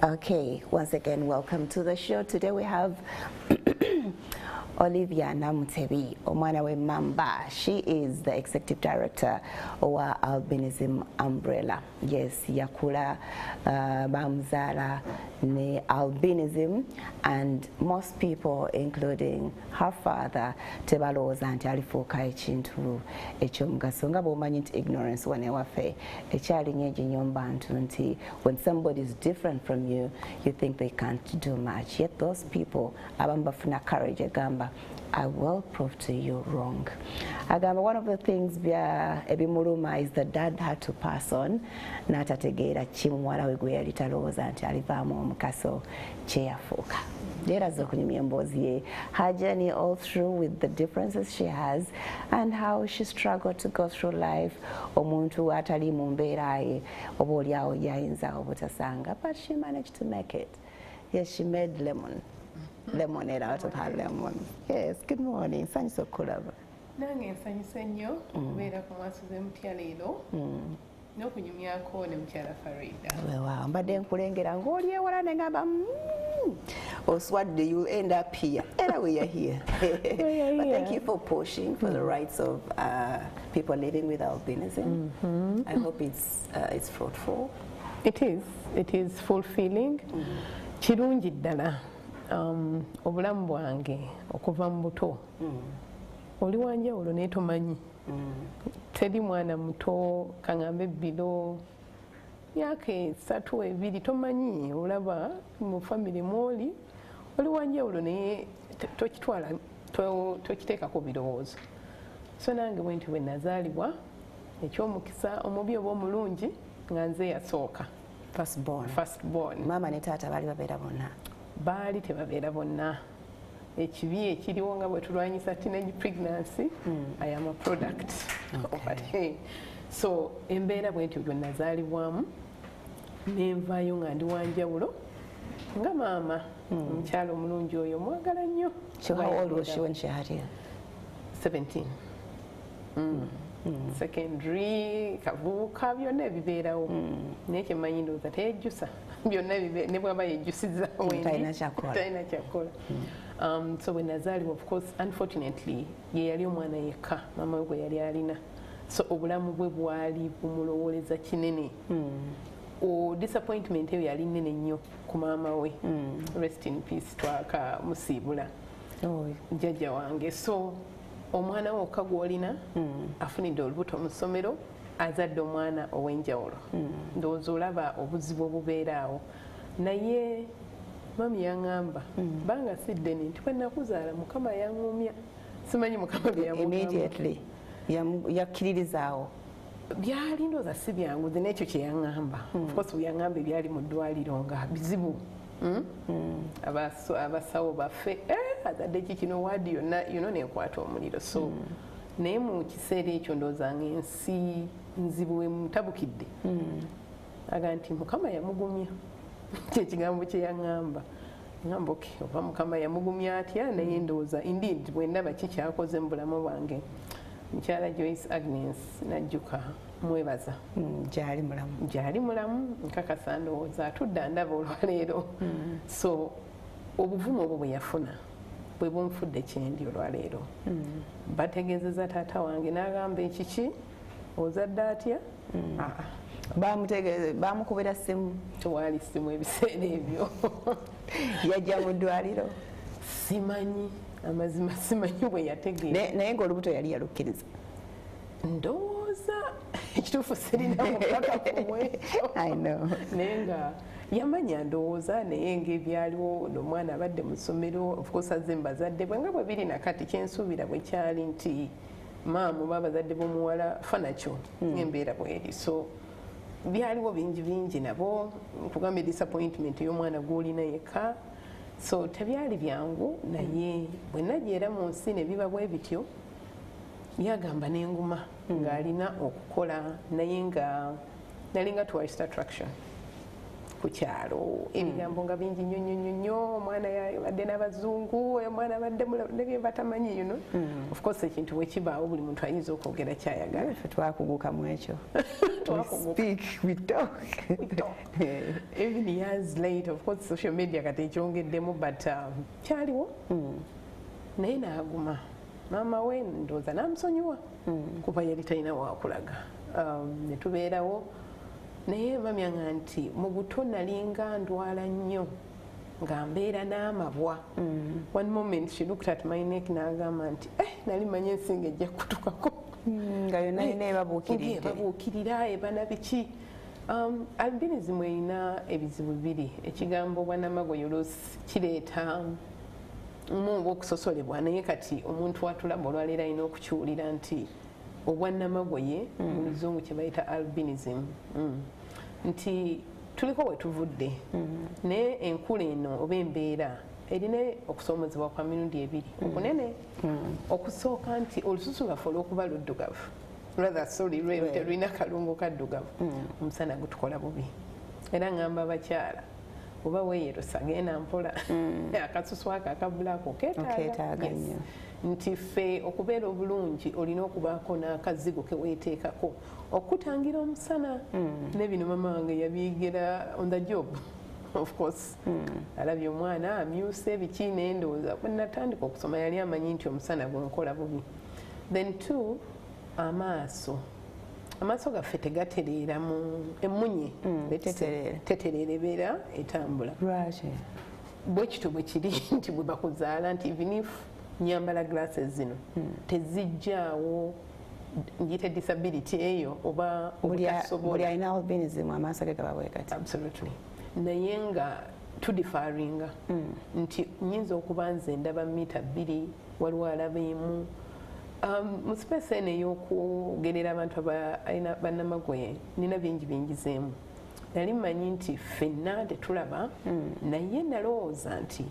Okay, once again, welcome to the show. Today we have Olivia Namutebi, omwana we Mamba. She is the executive director of our albinism umbrella. Yes, yakula bamuzaala ne albinism, and most people, including her father, tebalowooza nti alifuuka ekintu ekyomugaso nga bw'omanyi nti ignorance wanewaffe ekyalinnya eginyo mu bantu nti when somebody is different from you, you think they can't do much. Yet those people abamu bafuna courage egamba I will prove to you wrong. Agamba one of the things ebimuluma is that dad had to pass on n'atategeera ki muwala we gwe yali talowooza nti alivaamu omukaso kye yafuuka. Leeraze okunyumya emboozi ye, her journey all through with the differences she has and how she struggled to go through life. Omuntu atali mu mbeera ye oba oliawo yayinza obutasanga, but she managed to make it. Yes, she made lemonade out of her lemon. Yes, good morning. Nsanyuse okukulaba. Nange nsanyuse nnyo okubeera ku MwasuzeMutya leero n'okunyumyako ne mukyala Farida. Weewaawo mbadde nkulengera ng'oli ewala ne ngamba oswadde you end up here. Era we are here. But thank you for pushing for the rights of people living with albinism. I hope it's fruitful. It is fulfilling. Kirungi ddala. Obulamu bwange okuva mu buto oli wanjawulo naye tomanyi teri mwana muto kaŋŋambe ebbiro myaka 3 2 tomanyi olaba mu famire mwoli oli wanjawulo naye tokitwala tokiteekako birowoozo. So nange bwe nti bwe nazaalibwa ekyomukisa omubi oba omulungi nga nze yasooka first born. Maama ne taata baali babeera bonna? Baali tebabeera bonna. Ekibi ekiriwo nga bwe tulwanyisa teenage pregnancy, I am a product. Okay. So embeera bwe ntyo gwe nazaalibwamu nenvaayo nga ndi wanjawulo nga maama omukyala omulungi oyo mwagala nnyo. So how old was she when she had you? 17. Secondary kabuuka byonna ebibeerawo naye kyemanyi ndowooza teyejjusa byonna ne bwaba yejjusiza talina kyakola. So when nazaalibwa, of course, unfortunately ye yali omwana yekka maama we gwe yali alina, so obulamu bwe bwali bumulowooleza kinene. Disappointment eyo yali nnene nnyo ku maama we. Rest in peace, twakamusiibula jjajja wange. So omwana wokka gw'olina afunidde olubuto mu ssomero, azadde omwana ow'enjawulo. Ndowooza olaba obuzibu obubeera awo. Naye mami yaŋŋamba banga siddeni nti bwe nakuzaala Mukama yaŋŋumya. Simanyi Mukama bye yamugamba. Immediately yakkiririzaawo. Byali ndowooza si byangu nze n'ekyo kye yaŋŋamba. Of course bwe yaŋŋamba ebyali mu ddwaliro nga bizibu. Abasawo baffe azadde kikino waadi yonna nekwata omuliro. So naye mu kiseera ekyo ndowooza ng'ensi nzibu we mutabukidde aga nti Mukama yamugumya. Kyekigambo kye yaŋŋamba. Ŋŋamba okay, oba Mukama yamugumya atya, naye ndowooza indeed bwe ndaba kikyakoze mu bulamu bwange. Mukyala Joyce Agnes najjuka mwebaza. Gyali mulamu nkakasa ndowooza atudde andaba olwaleero. So obuvumu obwo bwe yafuna bwe bumufudde kyendi olwaleero. Bategeezeza taata wange n'agamba ekiki ozadde atya? Bamukubira ssimu? Tewaali ssimu ebiseera ebyo. Yajja mu ddwaliro? Simanyi, amazima simanyi bwe yategeera. Naye ng'olubuto yali yalukkiriza? Ndowooza ekituufu sirina mukakafu mwekyo. I know. Naye nga yamanya ndowooza naye ng'ebyaliwo omwana abadde mu ssomero, of course azze mu bazadde bwe nga bwe biri nakati kyensuubira bwe kyali nti maamu oba abazadde b'omuwala fanakyo ng'embeera bw'eri. So byaliwo bingi nabo nkugambye disappointment ey'omwana gw'olina yekka. So tebyali byangu, naye bwe najja era mu nsi ne biba bwe bityo yagamba n'enguma ng'alina okukola naye nga nalinga tourist attraction. ku kyalo ebigambo nga bingi nnyo omwana yabadde n'abazungu oyo omwana abadde mulege batamanyi you know of course ekintu bwe kibaawo buli muntu ayinza okwogera kyayagala twakuguka mu ekyo we talk even years later of course social media kati ekyongeddemu but kyaliwo naye n'aguma maama we ndowooza n'amusonyiwa kuba yali talina wakulaga ne tubeerawo naye bamyanga nti mu buto nalinga ndwala nnyo nga mbeera n'amabwa one moment she looked at my neck n'agamba nti nali manye ensinga ejja kutukako nga yonna yina ebabuukirira ebana biki albinism erina ebizibu bibiri ekigambo bwannamagoye oluusi kireeta mu okusosolebwa naye kati omuntu atulaba olwaleero alina okukiwulira nti obwannamagoye mu luzungu kye bayita albinism nti tuliko we tuvudde naye enkula eno oba embeera erina okusoomozebwa kwa mirundi ebiri okunene okusooka nti olususu lwaffe olw'okuba luddugavu terulina kalungu kaddugavu omusana gutukola bubi era ngamba abakyala oba weeyerosa genda mpola akasusu ako akabulaako ketaaga nti ffe okubeera obulungi olina okubaako n'akazigo keweeteekako okutangira omusana nebino mama wange yabiyigira on the job of course alabye omwana amyuse biki nendowooza bwenatandika okusoma yali amanyi nti omusana gwenkola bubi then two amaaso gaffe tegatereera mu emunye tetereera ebeera etambula bwe kityo bwe kiri nti bwe bakuzaala nti even if nyambala glasses zino tezijjaawo ngiyita disability eyo oba buli alina albinism amaaso ge gaba bwekati absolutely naye nga tudifaringa nti nyinza okuba nze ndaba mita 2 waliwo alaba emu mu space eno ey'okugerera abantu abalina bannamagoye nina bingi bingizeemu nali mmanyi nti ffenna tetulaba naye nalowooza nti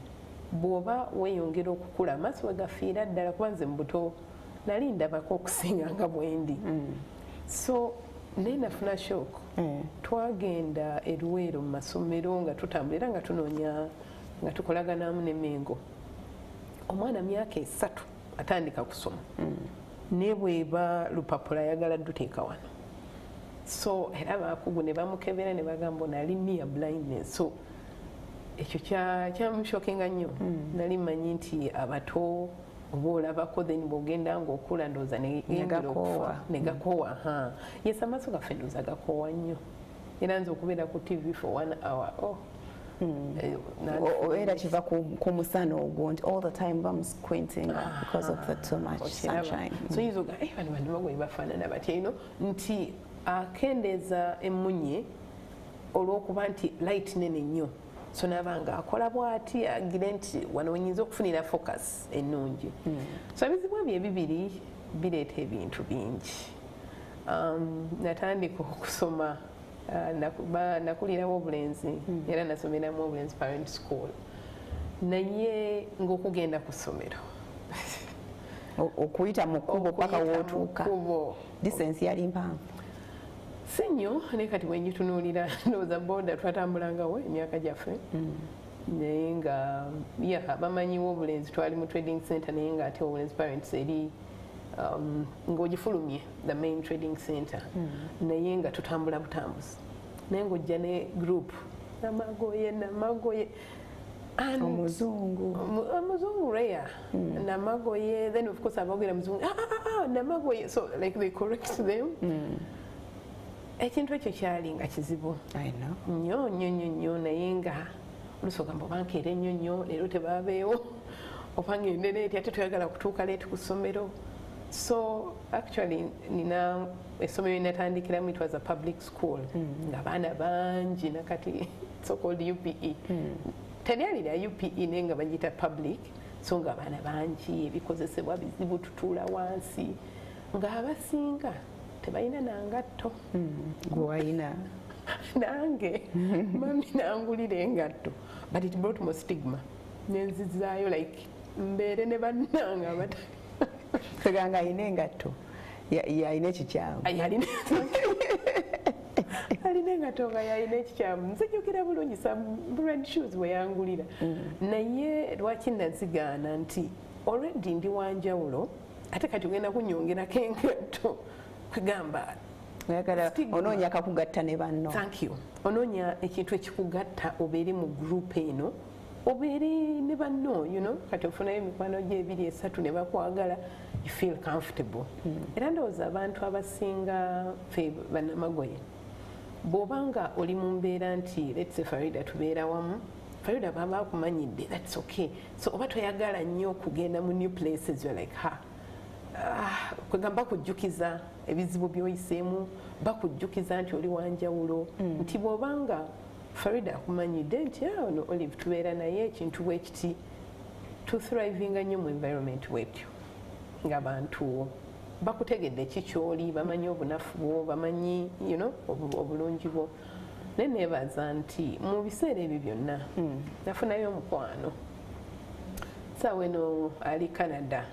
bw'oba weeyongera okukula amaaso we gafiira ddala kuba nze mu buto nali ndabako okusinga nga bwendi so naye nafuna shock twagenda eruweero mu masomero nga tutambulira nga tunoonya nga tukolaganamu ne Mengo omwana myaka 3 atandika kusoma ne bweba lupapula ayagala duteeka wano so era bakugu ne bamukebera ne bagamba nali near blindness so ekyo kyamushokinga nnyo nali mmanyi nti abato oba olabako then bwogenda ngaokula ndowooza negakoowa yes amaaso gaffe ndowooza gakoowa nnyo era nze okubeera ku TV for 1 hour era kiva ku musana ogwo nti all the time bam squinting because of the too much sunshine so yizo ga bano bannamagoye bafaanana batya ino nti akendeeza emunye olw'okuba nti light nene nnyo so nabanga akola bw'ati agire nti wano wenyinza okufunira focus ennungi so ebizibu ebyo ebibiri bireeta ebintu bingi natandika okusoma nakulirawo obulenzi era nasomeramu obulenzi parent school naye ng'okugenda ku ssomero okuyita mu kkubo paka wootuuka distance yali mpanvu si nnyo naye kati bwenjitunuulira ndowooza boda twatambulangawo emyaka gyaffe naye nga bamanyiwo obulenzi twali mu trading center naye nga ate obulenzi parents eri ng'ogifulumye the main trading center naye nga tutambula butambuzi naye ng'ojja ne group nnamagoye omuzungu rare nnamagoye then of course abogera muzungu nnamagoye so like they correct them ekintu ekyo kyali nga kizibu nnyo naye nga olusooka mbu bankeera ennyo leero tebabeewo oba ngendera eti ate tuyagala kutuuka leeti ku ssomero so actually nina essomero linatandikiramu it was a public school nga baana bangi nakati so called UPE teryali lya UPE naye nga bagiyita public so nga abaana bangi ebikozesebwa bizibu tutuula wansi nga abasinga tebalina nangatto gwalina nange mami nangulira engatto but it brought more stigma nenzizaayo like mbeere ne bannanga abatali kaganga ayina engatto yalina ekikyamu alina engato nga yalina ekikyamu nzijjukira bulungi red shoes we yangulira naye lwaki nazigaana nti already ndi wanjawulo ate kati ogenda kunyongerako engatto kwegamba oyagala onoonya akakugatta ne banno. Thank you. Onoonya ekintu ekikugatta obeere mu group eno obeere ne banno kati ofunayo emikwano gye 2-3 ne bakwagala you feel comfortable. Era ndowooza abantu abasinga ffe bannamagoye bw'obanga oli mu mbeera nti let's say Farida tubeera wamu Farida baba akumanyidde that's okay so oba toyagala nnyo okugenda mu new places you're like kwegamba kujjukiza ebizibu by'oyiseemu bakujjukiza nti oli wanjawulo nti bw'obanga Farida akumanyidde nti ono Olive tubeera naye ekintu bwe kiti to thrivinga nnyo mu environment wetyo ng'abantu bakutegedde kikyoli bamanyi obunafu bwo bamanyi obulungi bwo naye neebaza nti mu biseera ebyo byonna nafunayo omukwano saawa eno ali Canada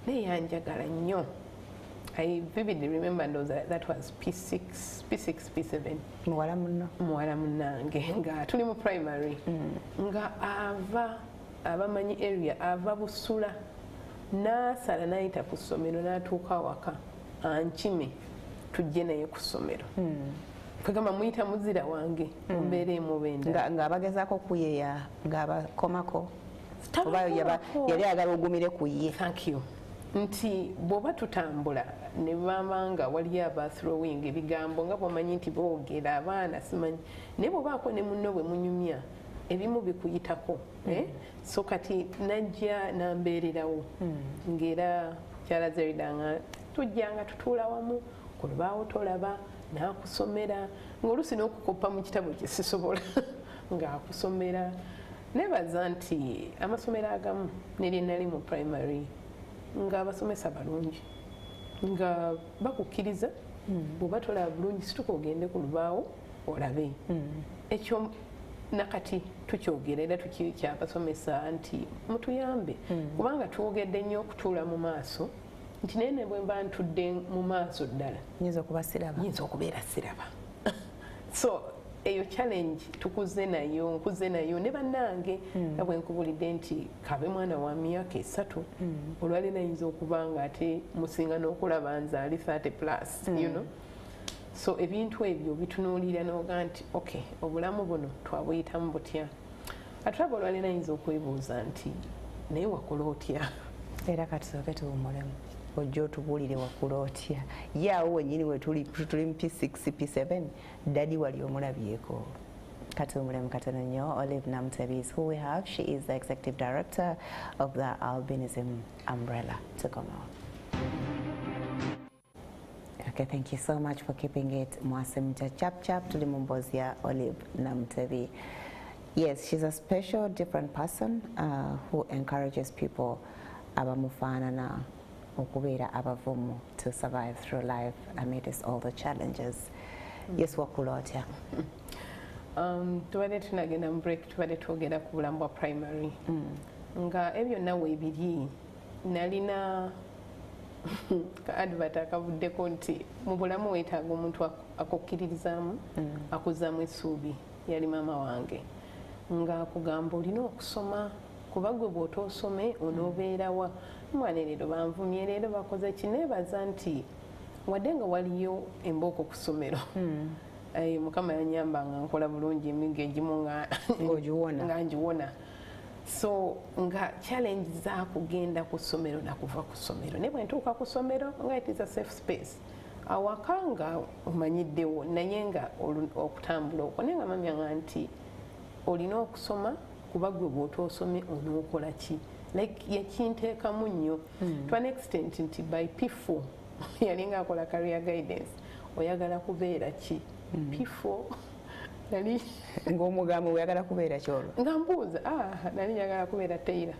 naye yanjagala nnyo. I vividly remember that was P6, P7. Muwala munnange nga tuli mu primary nga abamanyi area ava Busula n'asala n'ayita ku ssomero n'atuuka awaka ankime tujje naye ku ssomero kwegamba muyita muzira wange mbeera emubenda ng'abagezaako kuyeya ng'abakomako oba yali agala ogumire ku ye. Thank you. Nti bw'oba tutambula ne baba nga waliyo abathrowing ebigambo nga bw'omanyi nti boogera abaana simanyi naye bw'obaako ne munno bwe munyumya ebimu bikuyitako so kati najja nambeererawo ng'era kyalaze ridanga tujjanga tutuula wamu ku lubaawo tolaba n'akusomera ng'oluusi n'okukoppa mu kitabo kye sisobola ng'akusomera. Nebaza nti amasomero agamu neri nali mu primary nga abasomesa balungi nga bakukkiriza bw'oba tolaba bulungi situka ogende ku lubaawo olabe ekyo nakati tukyogera era tukikyabasomesa nti mutuyambe kubanga twogedde nnyo okutuula mu maaso nti naye ne bwe mba ntudde mu maaso ddala nyinza okubeera siraba so eyo challenge nkuze nayo ne bannange nga bwe nkubulidde nti kabe mwana wa myaka 3 olwali nayinza okuba nga ate musinga n'okulaba nze ali 30+, so ebintu ebyo bitunuulira n'oga nti okay obulamu buno twabuyitamu butya ate abo olwali nayinza okwebuuza nti naye wakola otya era kati soke tuwumulemu ojja otubuulire wakola otya ye awo wennyini we tuli mu P6 P7 dadi wali omulabyeko kati omulemu katono nnyo. Olive Namtebi is who we have. She is the executive director of the albinism umbrella. Okay, thank you so much for keeping it MwasuzeMutya chap tuli mumbozia Olive Namtebi. Yes, she's a special different person who encourages people abamufaanana okubeera abavumu to survive through life amidst all the challenges. Yes, wakola otya? Tubadde tunagenda mu break tubadde twogera ku bulamu bwa primary nga ebyo nawe ebiri nalina ka advert akavuddeko nti mu bulamu weetaaga omuntu akukkiririzaamu akuzzaamu essuubi yali maama wange nga akugamba olina okusoma kuba gwe bw'otoosome onoobeerawa mwana leero banvumye leero bakoze kineebaza nti wadde nga waliyo embooko ku ssomero mukama yanyamba nga nkola bulungi emiga egimu nga ngiwona so nga challenge zakugenda ku ssomero nakuva ku ssomero naye bwe ntuuka ku ssomero nga it is a safe space awaka nga omanyiddewo naye nga okutambula okwo naye nga mamyanga nti olina okusoma kuba gwe bw'otoosome onookola ki like yakinteekamu nnyo to an extent nti by P4 yali nga akola career guidance oyagala kubeera ki P4 nali ng'omugambo oyagala kubeera kyolwo nga mbuuza nali njagala kubeera tailor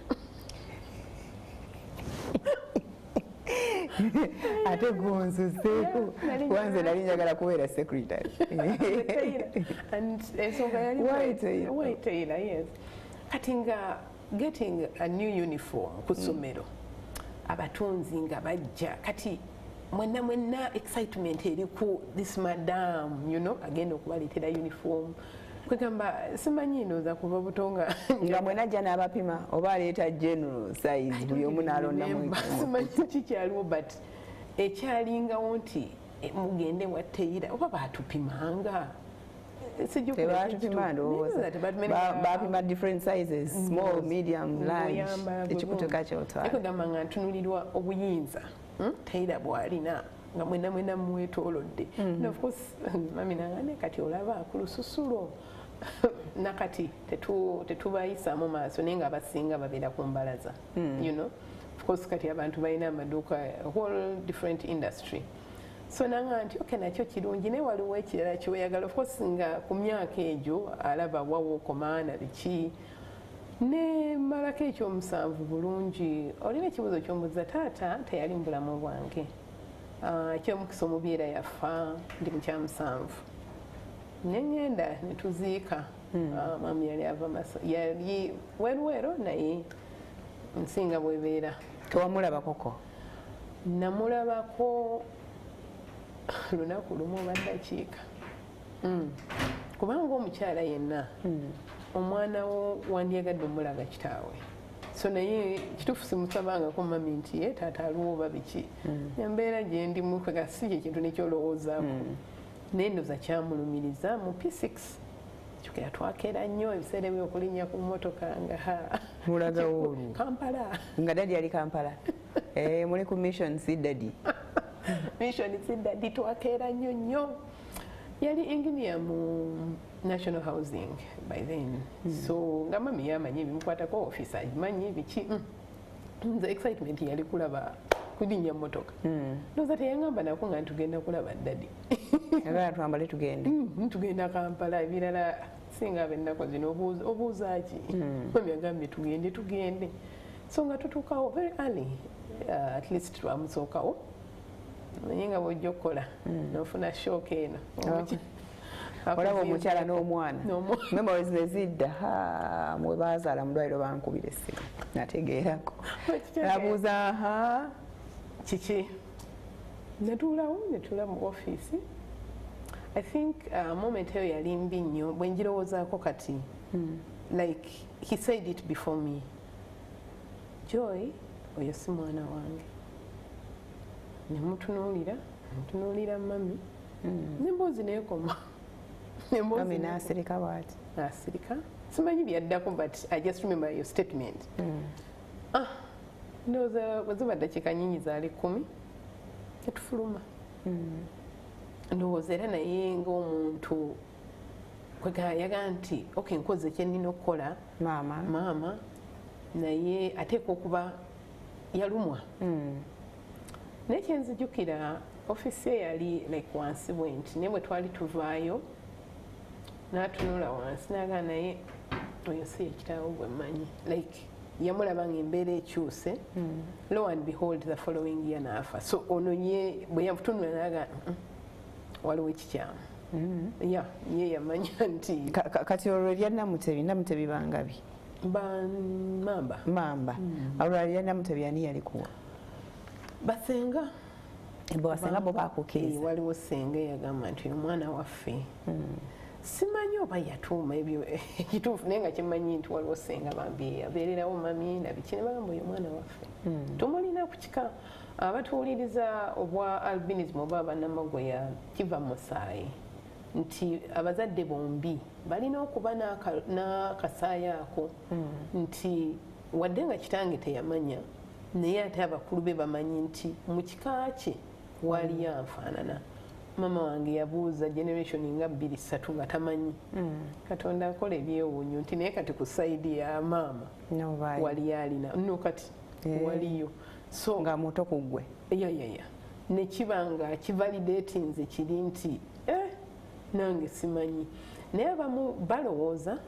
ate gonzuseeko wanze nali njagala kubeera secretary ensonga yali white tailor yes kati nga getting a new uniform ku ssomero abatunzi nga bajja kati mwenna excitement eri ku this madam, you know, agenda okubaleetera uniform. Kwegamba simanyi ndowooza kuva butonga nga mwenajja n'abapima oba aleeta general size buli omu n'alondamu simanyi kikyaliwo but ekyalingawo nti mugende wateyira oba baatupimanga tebatupima ndowooza bapima different sizes small medium large ekikutuka kyotwala ekugamba nga ntunulirwa obuyinza teyira bw'alina nga mwena mwetoolodde of course mami nangane kati olaba ku lususulo nakati tetubayisaamu maaso naye nga abasinga babeera ku mbalaza you know of course kati abantu balina amaduuka whole different industry so nanga nti okay nakyo kirungi naye waliwo ekirala kyeweyagala of course nga ku myaka egyo alaba wawo komaana biki ne malako ekyomusanvu bulungi olina ekibuzo ky'ombuza taata teyali mu bulamu bwange ekyomukisa omubyera yafa ndi mu kyamusanvu nengenda netuziika mami yali ava yali werwero naye nsinga bwebeera tewamulabakoko namulabako lunaku lumu baddakiika kubanga omukyala yenna omwana wo wandyagadde omulaga kitaawe so naye kituufu simusabangako mami nti ye taata aliwo oba biki embeera gye ndimu kwega si kye kintu nekyolowoozaako naye ndoza kyamulumiriza mu P6 kyokera twakeera nnyo ebiseera byokulinnya ku mmotoka nga mulagawo Kampala nga dadi ali Kampala muli ku mission si dadi mission si dadi twakeera nnyo yali engineer mu national housing by then so nga mami yamanyi ebimukwatako office agimanyi biki nze excitement yali kulaba kulinnya mmotoka ndowooza teyangamba nako nga ntugenda kulaba dadi agala twambale tugende tugenda Kampala ebirala singa abenako zino obuuza ki mami agambye tugende so nga tutuukawo very early at least twamusookawo naye nga bwojja okukola nofuna shock eno olaba omukyala n'omwana memories nezidda mwe bazaala mu ddwaliro bankubira essimu nategeerako abuuza kiki netuula mu office I think moment eyo yali mbi nnyo bwe njirowoozaako kati like he said it before me Joy oyo si mwana wange nemutunuulira mami nemboozi neekoma mami n'asirika bwati asirika simanyi byaddako but I just remember your statement ndowooza bweziba ddakiika nnyingi zaali 10 netufuluma ndowooza era naye ng'omuntu yagaa nti okay nkoze kyenina okukola maama naye ateeka okuba yalumwa naye kyenzijukira ofisi ye yali like wansi bwenti naye bwe twali tuvaayo n'atunula wansi nagaa naye oyo si yekitaawo bwe mmanyi like yamulaba nga embeera ekyuse lo and behold the following year n'afa so ono ye bwe yatunula naga waliwo ekikyamu ye yamanya nti kati olwo erya namutebi bangabi mamba olwo erya namutebi ani yalikuwa basenga basenga bo bakukeeza waliwo senga eyagamba nti omwana waffe simanyi oba yatuuma ebyo ekituufu naye nga kimanyi nti waliwo senga bambi abeererawo mami nabiki ne bagamba oyo omwana waffe tumulina ku kika abatuwuliriza obwa albinism oba abannamagoya kiva mu musaayi nti abazadde bombi balina okuba n'akasaayi ako nti wadde nga kitange teyamanya naye ate abakulu be bamanyi nti mu kika kye waliyo anfaanana mama wange yabuuza generation nga 2-3 nga tamanyi katonda akola ebyewuunyo nti naye kati ku saidi ya maama wali alina nno kati waliyo so nga muto ku ggwe ne kiba nga kivalidatinze kiri nti nange simanyi naye abamu balowooza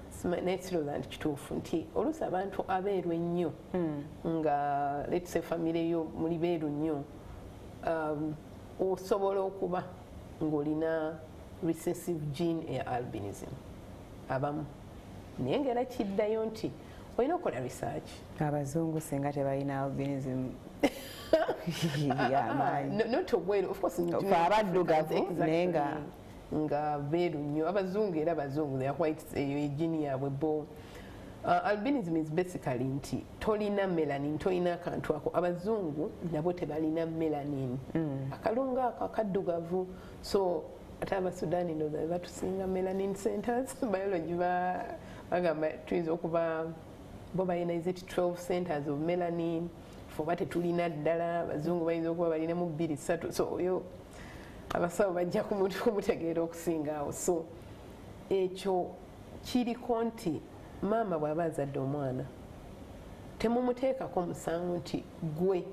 naye sirowooza nti kituufu nti oluusi abantu abeeru ennyo nga let's say famire yo muli beeru nnyo osobola okuba ng'olina recessive gene eya albinism abamu naye ngera kiddayo nti olina okukola research abazungu singa tebalina albinism not obweru of course abaddugavu naye nga beeru nnyo abazungu era abazungu they are white ejini yaabwe bo. Albinism is basically nti tolina melanin, tolina akantu ako. Abazungu nabo tebalina melanin, akalunga ako akaddugavu. So ate abasudaani ndowooza batusinga melanin centers. Biology bagamba tuyinza okuba bo balina is it 12 centers of melanin, foba tetulina ddala. Abazungu bayinza okuba balinamu 2-3. So oyo abasawo bajja kumutegeera okusinga awo. So ekyo kiriko nti maama bw'aba azadde omwana temumuteekako musango nti gwe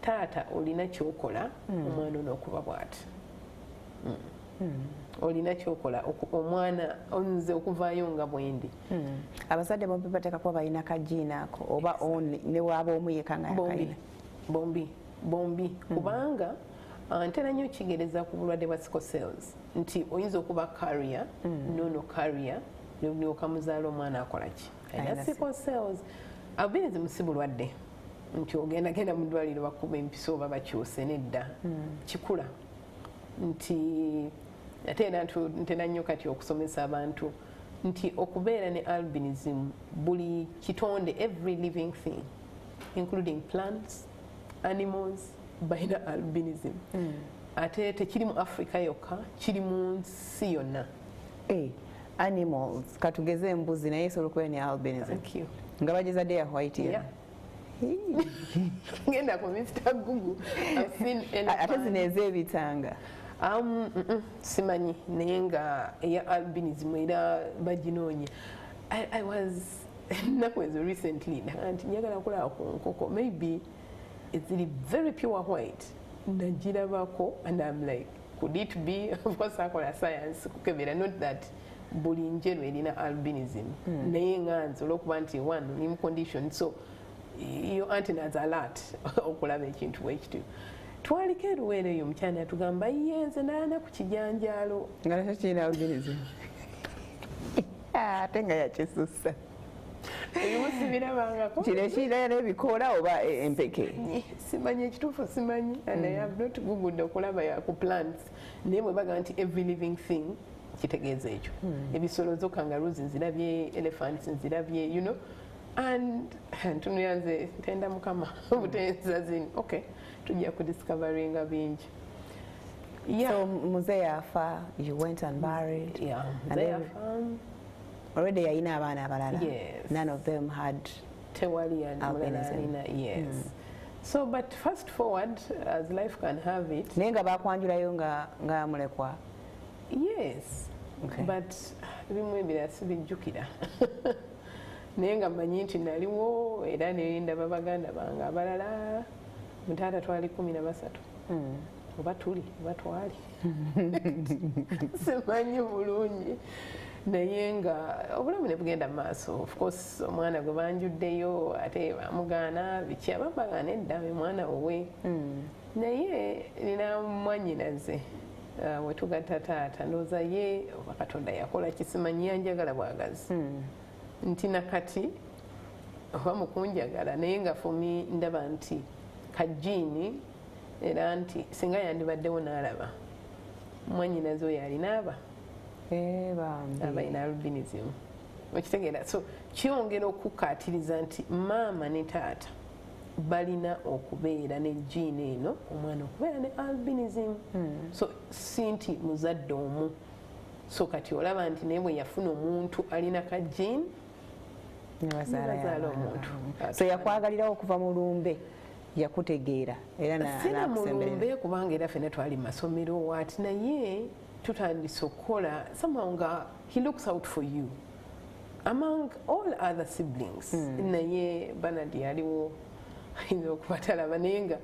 taata olina kyokola omwana onookuba bw'ati. Olina kyokola omwana onze okuvaayo nga bwendi. Abazadde bombi bateekako balina kajiina ako oba ne waaba omu yekka nga yakalina? Bombi kubanga ntera nnyo kigereza ku bulwadde bwa sickle cells nti oyinza okuba carrier nono carrier n'okamuzaala omwana akola ki alina sickle cells. Albinism si bulwadde nti ogendagenda mu ddwaliro bakuba empiso oba bakyuse, nedda kikula. Nti ate era ntera nnyo kati okusomesa abantu nti okubeera ne albinism buli kitonde, every living thing including plants, animals balina albinism. Ate tekiri mu Africa yokka, kiri mu nsi yonna. Animals katugeze embuzi naye esobola okubeera ne albinism nga bagizadde ya white ya ngenda ku Mr. Google ate zino ez'ebitanga simanyi naye nga eya albinism era baginoonye. I was ennaku ezo recently nti njagala kulaba ku nkoko maybe eziri very pure white nagirabako and I'm like could it be, of course akola science kukebera, not that buli njeru erina albinism naye nga nze olwokuba nti one ni mu condition so your antennas alert okulaba ekintu bwekiti. Twaliko eruweero eyo omukyana yatugamba yenze naana ku kijanjaalo nga nakyo kirina albinism ate nga yakisussa ebimusibirabangako kino kirina n'ebikoola oba empeke simanyi ekituufu simanyi and I have not googled okulaba ku plants naye bwe baga nti every living thing kitegeeza ekyo. Ebisolo zo kangaroos nzirabye, elephants nzirabye, you know, and tunuyanze ntenda mukama butenza zini okay tujja kudiscoveringa bingi. So Muze yafa, you went and married. Muze yafa. Already yalina abaana abalala. Yes. None of them had albinism. Yes. So but fast forward as life can have it. Naye nga bakwanjulayo nga mulekwa. Yes. Okay. But bimwe ebirala sibijjukira. Naye nga mmanyi nti naliwo era ne ndaba baganda bange abalala mutaata twali 13 oba tuli oba twali simanyi bulungi naye nga obulamu ne bugenda mu maaso. Of course omwana gwe banjuddeyo ate bamugaana biki ababagaana edda omwana wowe naye nina mwannyinaze wetugatta taata ndowooza ye oba Katonda yakola kisimanyi yanjagala bwagazi nti nakati oba mukunjagala naye nga fomi ndaba nti kajiini era nti singa yandibaddewo n'alaba mwannyinaze oyo alina abalina albinism okitegeera. So kyongera okukaatiriza nti maama ne taata balina okubeera ne jiini eno omwana okubeera ne albinism. So si nti muzadde omu. So kati olaba nti naye bwe yafuna omuntu alina ka jiini nebazaala omuntu. So yakwagalirawo okuva mu lumbe yakutegeera era n'akusembera kubanga era ffenna twali mu masomero waati naye tutandise okukola somehow nga he looks out for you among all other siblings. Naye Bernard yaliwo ayinza okubatalaba naye nga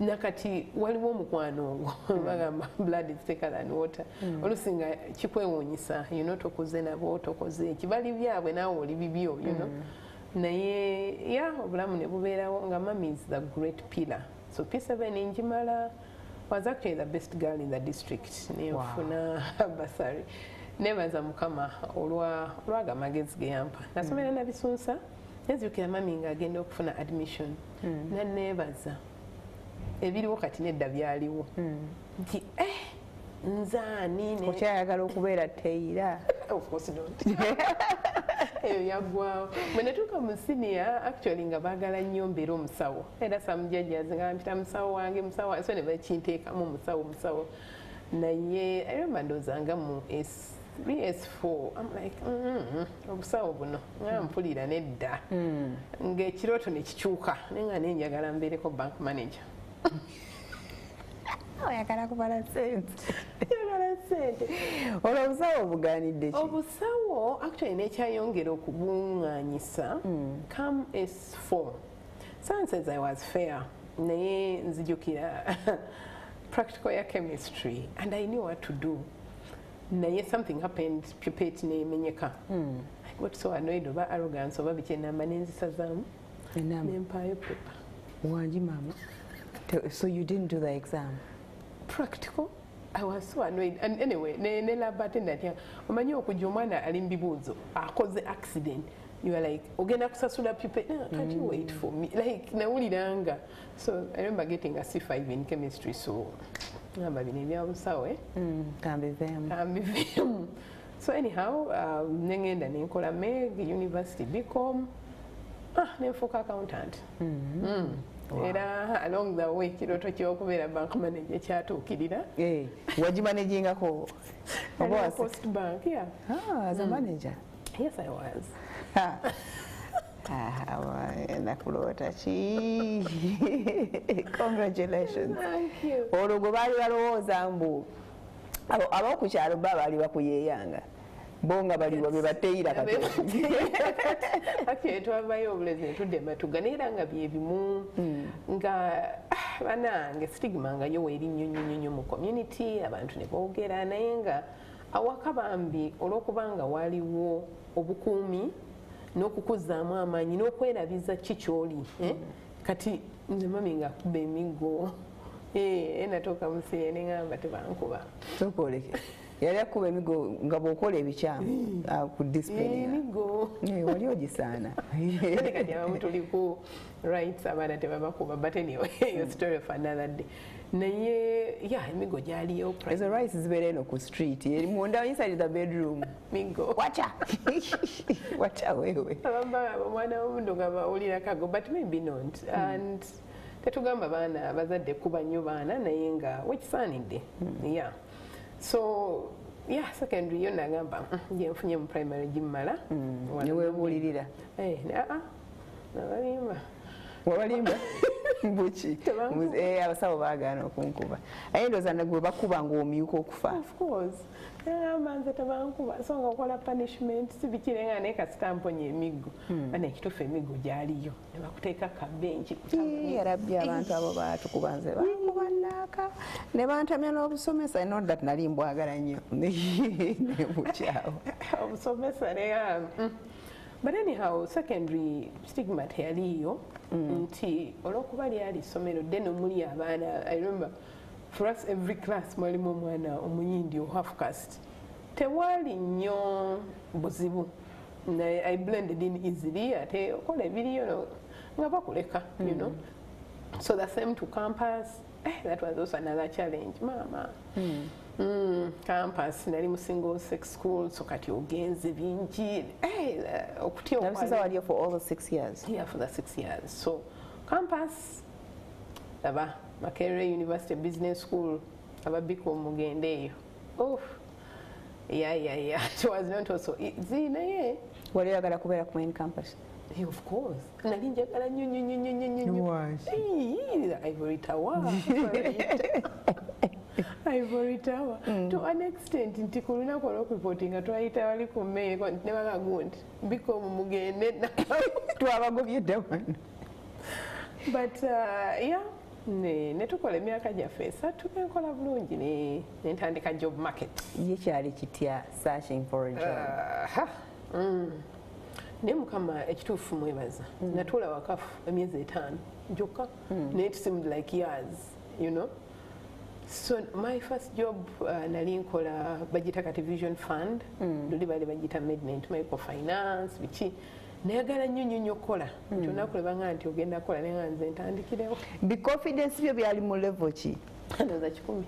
nakati waliwo omukwano ogwo bagamba blood is thicker than water. Olusinga kikwewuunyisa tokoze nabo tokoze ekibali byabwe naawe oli bibyo naye obulamu ne bubeerawo nga mummy is the great pillar. So P7 njimala was actually the best girl in the district. Nefuna basari nebaza mukama olwaga amagezi ge yampa. Nasomera na bisunsa nzijukira mami ng'agenda okufuna admission nanneebaza ebiriwo kati nedda byaliwo nti nzaani okyayagala okubeera teyira of course not eyo yaggwawo bwe natuuka mu siniya actually nga baagala nnyo mbeera omusawo era samujajjazi nga mpita musawo wange so ne bakinteekamu omusawo naye ayomba ndoozanga mu S4 I'm like obusawo buno nga mpulira nedda ng'ekirooto ne kikyuka naye nga nenjagala mbeereko bank manager oyagala kubala sente olwo obusawo obugaanidde ki obusawo actually nekyayongera okubuŋŋaanyisa come S4 someone says I was fair naye nzijukira practical ya chemistry and I knew what to do naye something happened pupate nemenyeka I got so annoyed oba arrogance oba biki enamba nenzisazaamu nempaayo paper wangi mama so you didn't do the exam practical I was so annoyed and anyway ne lab attendant omanyi okujja omwana ali mu bibuuzo akoze accident you are like ogenda kusasula pupate can't you wait for me like nawuliranga so I remember getting a C5 in chemistry so ngamba bino ebyabusawo kambiveemu so anyhow nengenda nenkola meg university bcom nenfuuka accountant era along the way kirooto ky'okubeera bank manager kyatuukirira wagimanagingako post bank as a manager yes I was nakuloota ki congratulations thank you olwo gwe baali balowooza mbu ab'okukyalo ba baali bakuyeeyanga bo nga baliwa be bateyira kati twavayo obulezi netudde matuga naye era nga byebimu nga banange stigma nga yo weeri nnyo mu community abantu ne boogera naye nga awaka bambi olw'okubanga waliwo obukuumi n'okukuzaamu amaanyi n'okwerabiza ki ky'oli kati nze mami nga akuba emiggo natuuka musire ne ngamba tebankuba tokoleke yali akuba emigo nga bw'okola ebikyamu ku disipulinigo wali ogisaana kati abamu tuli ku rights abaana tebabakuba but anyway your story of another day naye emigo gyaliyo ezo rights zibeera eno ku street eri munda inside the bedroom migo wacha wewe omwana w'omundo nga bawulira kago but maybe not and tetugamba baana abazadde kuba nnyo baana naye nga wekisaanidde so secondary yo nagamba nfunye mu primary gimmala newebuulirira wabalimba buki abasawo baagaana okunkuba aye ndooza nagwe bakuba ngaomyuka okufa of course agamba nze tebankuba so nga okola punishment sibikire nga naye kasita mponya emiggo bana ekituufu emiggo gyaliyo ne bakuteeka kabenki yarabbi abantu abo baatukuba nze bankuba naaka ne bantamya n'obusomesa not that nali mbwagala nnyo nemukyawo obusomesa neya but anyhow secondary stigma teyaliyo nti olw'okuba lyali ssomero then omuli abaana I remember for us every class mwalimu omwana omuyindi o half caste tewali nnyo buzibu I blended in easily ate okola ebiriyo nga bakuleka you know so the same to campus that was also another challenge mama campus nali mu single sex school so kati ogenze bingi okutya okwali for all the 6 years for the 6 years so campus aba Makerere University Business School ababiko mugende eyo it was not also easy naye wali oyagala kubeera ku main campus of course nali njagala nnyo Ivory Tower Ivory Tower to an extent nti ku lunaku olw'okuripoti nga twayita wali ku mmeye ne bagagundi biko mugende twabagobye dda wano but ne tukola emyaka gyaffe esatu nenkola bulungi nentandika job market ye kyali kitya searching for a job naye mukama ekituufu mwebaza natuula wakafu emyezi 5 gyokka naye it seemed like years you know so my first job nali nkola bagita kati vision fund luli bali bagita midnight microfinance biki nayagala nnyo kola nti olunaku lwebanga nti ogenda kola naye nga nze ntandikirewo. Biconfidence byo byali mu level ki? Ndowooza 10.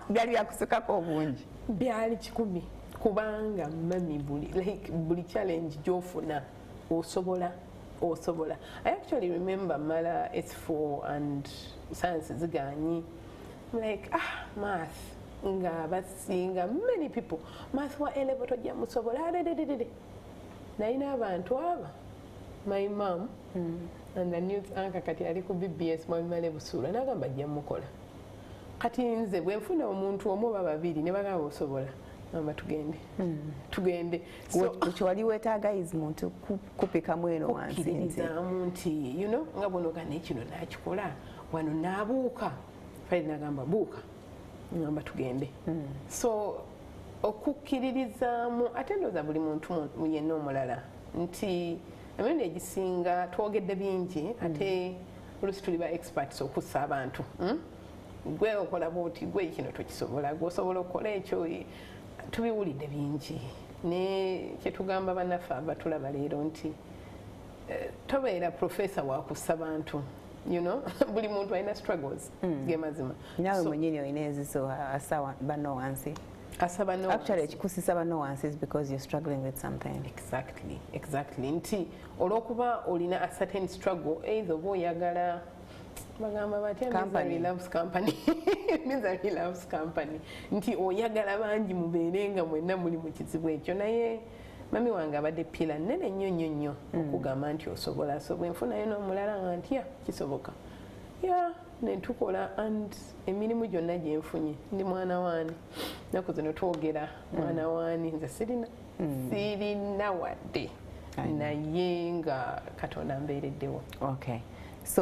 Byali byakusukako obungi? Byali 10 kubanga mami buli challenge gy'ofuna osobola. I actually remember mala S4 and science ziganyi. I'm like, math nga basinga many people. Math wa A-level tojja musobola. Nayina abantu aba. My mom and the news anchor kati ali ku BBS mwamale busuula nagamba ajja mukola. Kati nze bwe nfuna omuntu omu babiri ne bagamba osobola. Mama tugende. So wali wetaaga muntu kupika mweno wansi nti nga bono gane kino nakikola wano nabuuka faili nagamba buuka ngamba tugende. So okukkiririzaamu ate ndowooza buli muntu yenna omulala nti emirundi egisinga twogedde bingi ate oluusi tuli ba experts okussa abantu. Gwe okola bwoti gwe kino tokisobola gwosobola okukola ekyo tubiwulidde bingi ne kyetugamba bannaffe abatulaba leero nti tobeera profesa wakussa bantu buli muntu alina struggles ge mazima. Naawe mwenyini olina ezizo asa banno wansi. Actually ekikusisa banno wansi is because you're struggling with something. Exactly. Nti olwokuba olina a certain struggle either oba oyagala bagamba batya misery loves company. Misery loves company. Nti oyagala bangi mubeere nga mwenna muli mu kizibu ekyo naye mami wange abadde pila nnene nnyo okugamba nti osobola. So bwe nfunayo n'omulala nga ntya kisoboka. Nentukola and emirimu gyonna gye nfunye ndi mwana waani. Naku zino twogera mwana waani nze sirina wadde naye nga Katonda mbeereddewo. Okay. So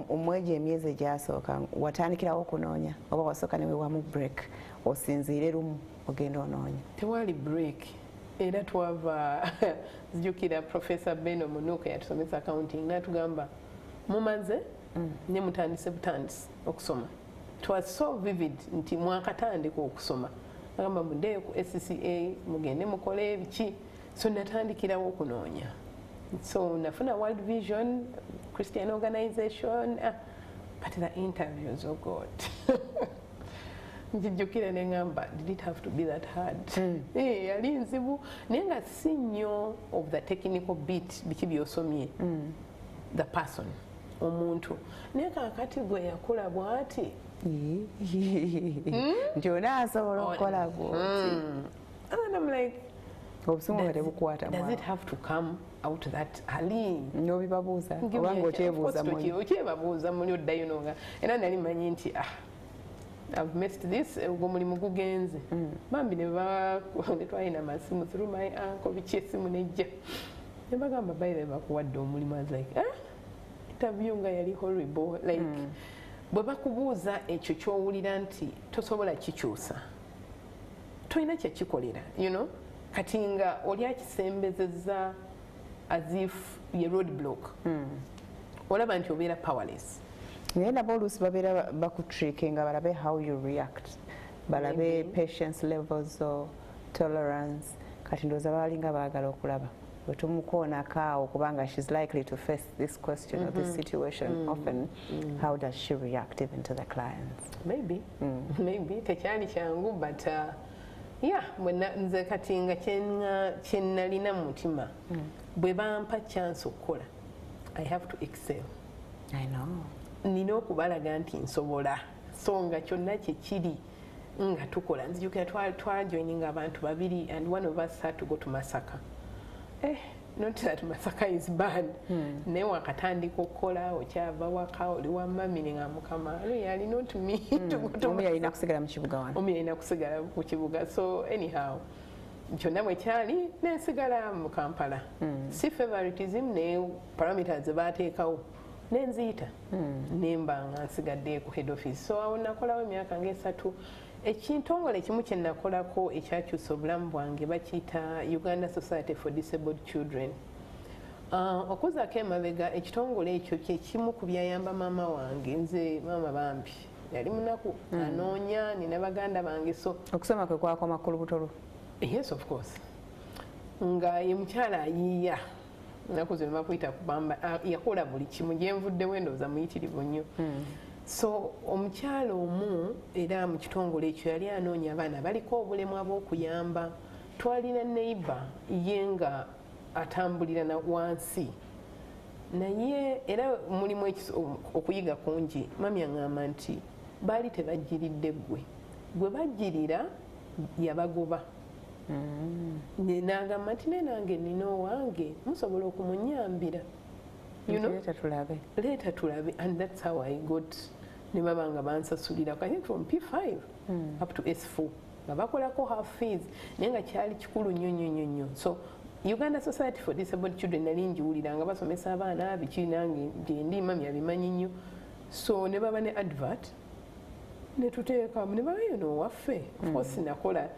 omwegi emyezi egyasooka watandikirawo okunoonya oba wasooka ne weewamu break osinziire lumu ogenda onoonya? Tewali break era twava zijjukira Professor Beno Munuka yatusomesa accounting n'atugamba mumaze ne mutandise butandisi okusoma. It was so vivid nti mwakatandika okusoma agamba muddeeyo ku SCCA mugende mukole biki. So natandikirawo okunoonya. So nafuna World Vision Christian organization but the interviews, oh God. Njijjukira ne ngamba did it have to be that hard? Yali nzibu naye nga si nnyo of the technical bit biki byosomye the person omuntu naye kakati gwe yakula bw'ati nti onaasobola okukola bw'oti. And I'm like, does it have to come out that early? No bibabuuza obanga okyebabuuza muli oddayo nonga era nali manyi nti I've missed this ogwo mulimu gugenze. Bambi ne twalina amasimu through my uncle biki esimu nejja ne bagamba by the bakuwadde omulimu. I was like interview nga yali horrible like bwe bakubuuza ekyo kyowulira nti tosobola kikyusa tolina kyekikolera kati nga oli akisembezezza as if ye road block olaba nti obeera powerless. Naye nabo oluusi babeera bakutrickinga balabe how you react balabe patience levels or tolerance. Kati ndowooza balinga baagala okulaba bwe tumukoonako awo kubanga she's likely to face this question or this situation often. How does she react even to the clients? Maybe tekyali kyangu but nze kati nga kyenalina mu mutima bwe bampa chance okukola I have to excel. I know. Nina okubalaga nti nsobola so nga kyonna kyekiri nga tukola. Nzijukira twajoininga abantu babiri and one of us had to go to Masaka. Not that Masaka is bad. Naye wakatandika okukola okyava waka oli wa mami nga mukama yali not me. Omi yalina kusigala mu kibuga wano. Omi yalina kusigala mu kibuga. So anyhow kyonna bwe kyali nensigala mu Kampala. Si favoritism ne parameters baateekawo nenziyita nemba nga nsigadde ku head office. So awo nakolawo emyaka nga 3. Ekintongole ekimu kye nakolako ekyakyusa obulamu bwange bakiyita Uganda Society for Disabled Children. Okuzaako emabega ekitongole ekyo kyekimu ku byayamba maama wange. Nze maama bambi yali munaku anoonya nina baganda bange. So okusoma kwe kwakoma ku lubuto lwo? Yes, of course. Nga ye mukyala ayiiya ennaku zino bakuyita kubamba yakola buli kimu gyenvuddewo endowooza muyitirivu nnyo. So omukyalo omu era mu kitongole ekyo yali anoonya abaana baliko obulemu ab'okuyamba. Twalina neighbor ye nga atambulira na wansi naye era mulimu okuyiga kungi. Mami aŋŋamba nti baali tebajjiridde gwe bajjirira yabagoba. N'agamba nti ne nange nina owange musobola okumunyambira. Leeta tulabe. And that's how I got ne baba nga bansasulira I think from P5 up to S4 nga bakolako half fees naye nga kyali kikulu nnyo. So Uganda Society for Disabled Children nali njiwulira nga basomesa abaana biki nange gyendi mami abimanyi nnyo. So ne baba ne advert ne tuteekamu ne baba yono waffe. Of course nakola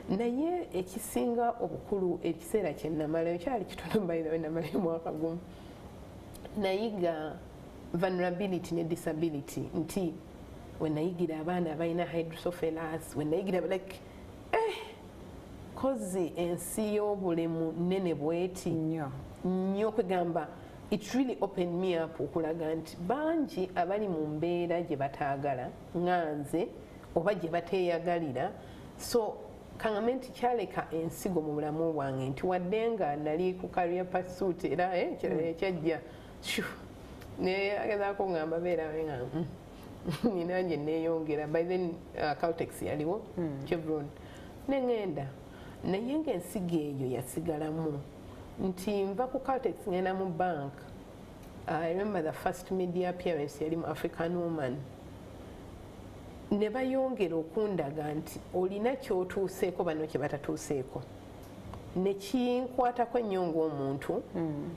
naye ekisinga obukulu ekiseera kye namalayo kyali kitono by the way namalayo mwaka gumu. Nayiga vulnerability ne disability nti wenayigira abaana abalina hydrocephalus wenayigira like kozi ensi y'obulemu nnene bweti nnyo kwegamba it really opened me up okulaga nti bangi abali mu mbeera gye bataagala nganze oba gye bateeyagalira. So kaŋŋambe nti kyaleka ensigo mu bulamu bwange nti wadde nga nali ku career pursuit era ekirala ekyajja neyagezaako ŋŋamba beerawe nga ninange neeyongera. By then Caltex yaliwo Chevron neŋŋenda naye ng'ensigo eyo yasigalamu nti nva ku Caltex ngenda mu bank. I remember the first media appearance yali mu African Woman. Ne bayongera okundaga nti olina ky'otuuseeko bano kye batatuuseeko. Ne kinkwatako ennyo ng'omuntu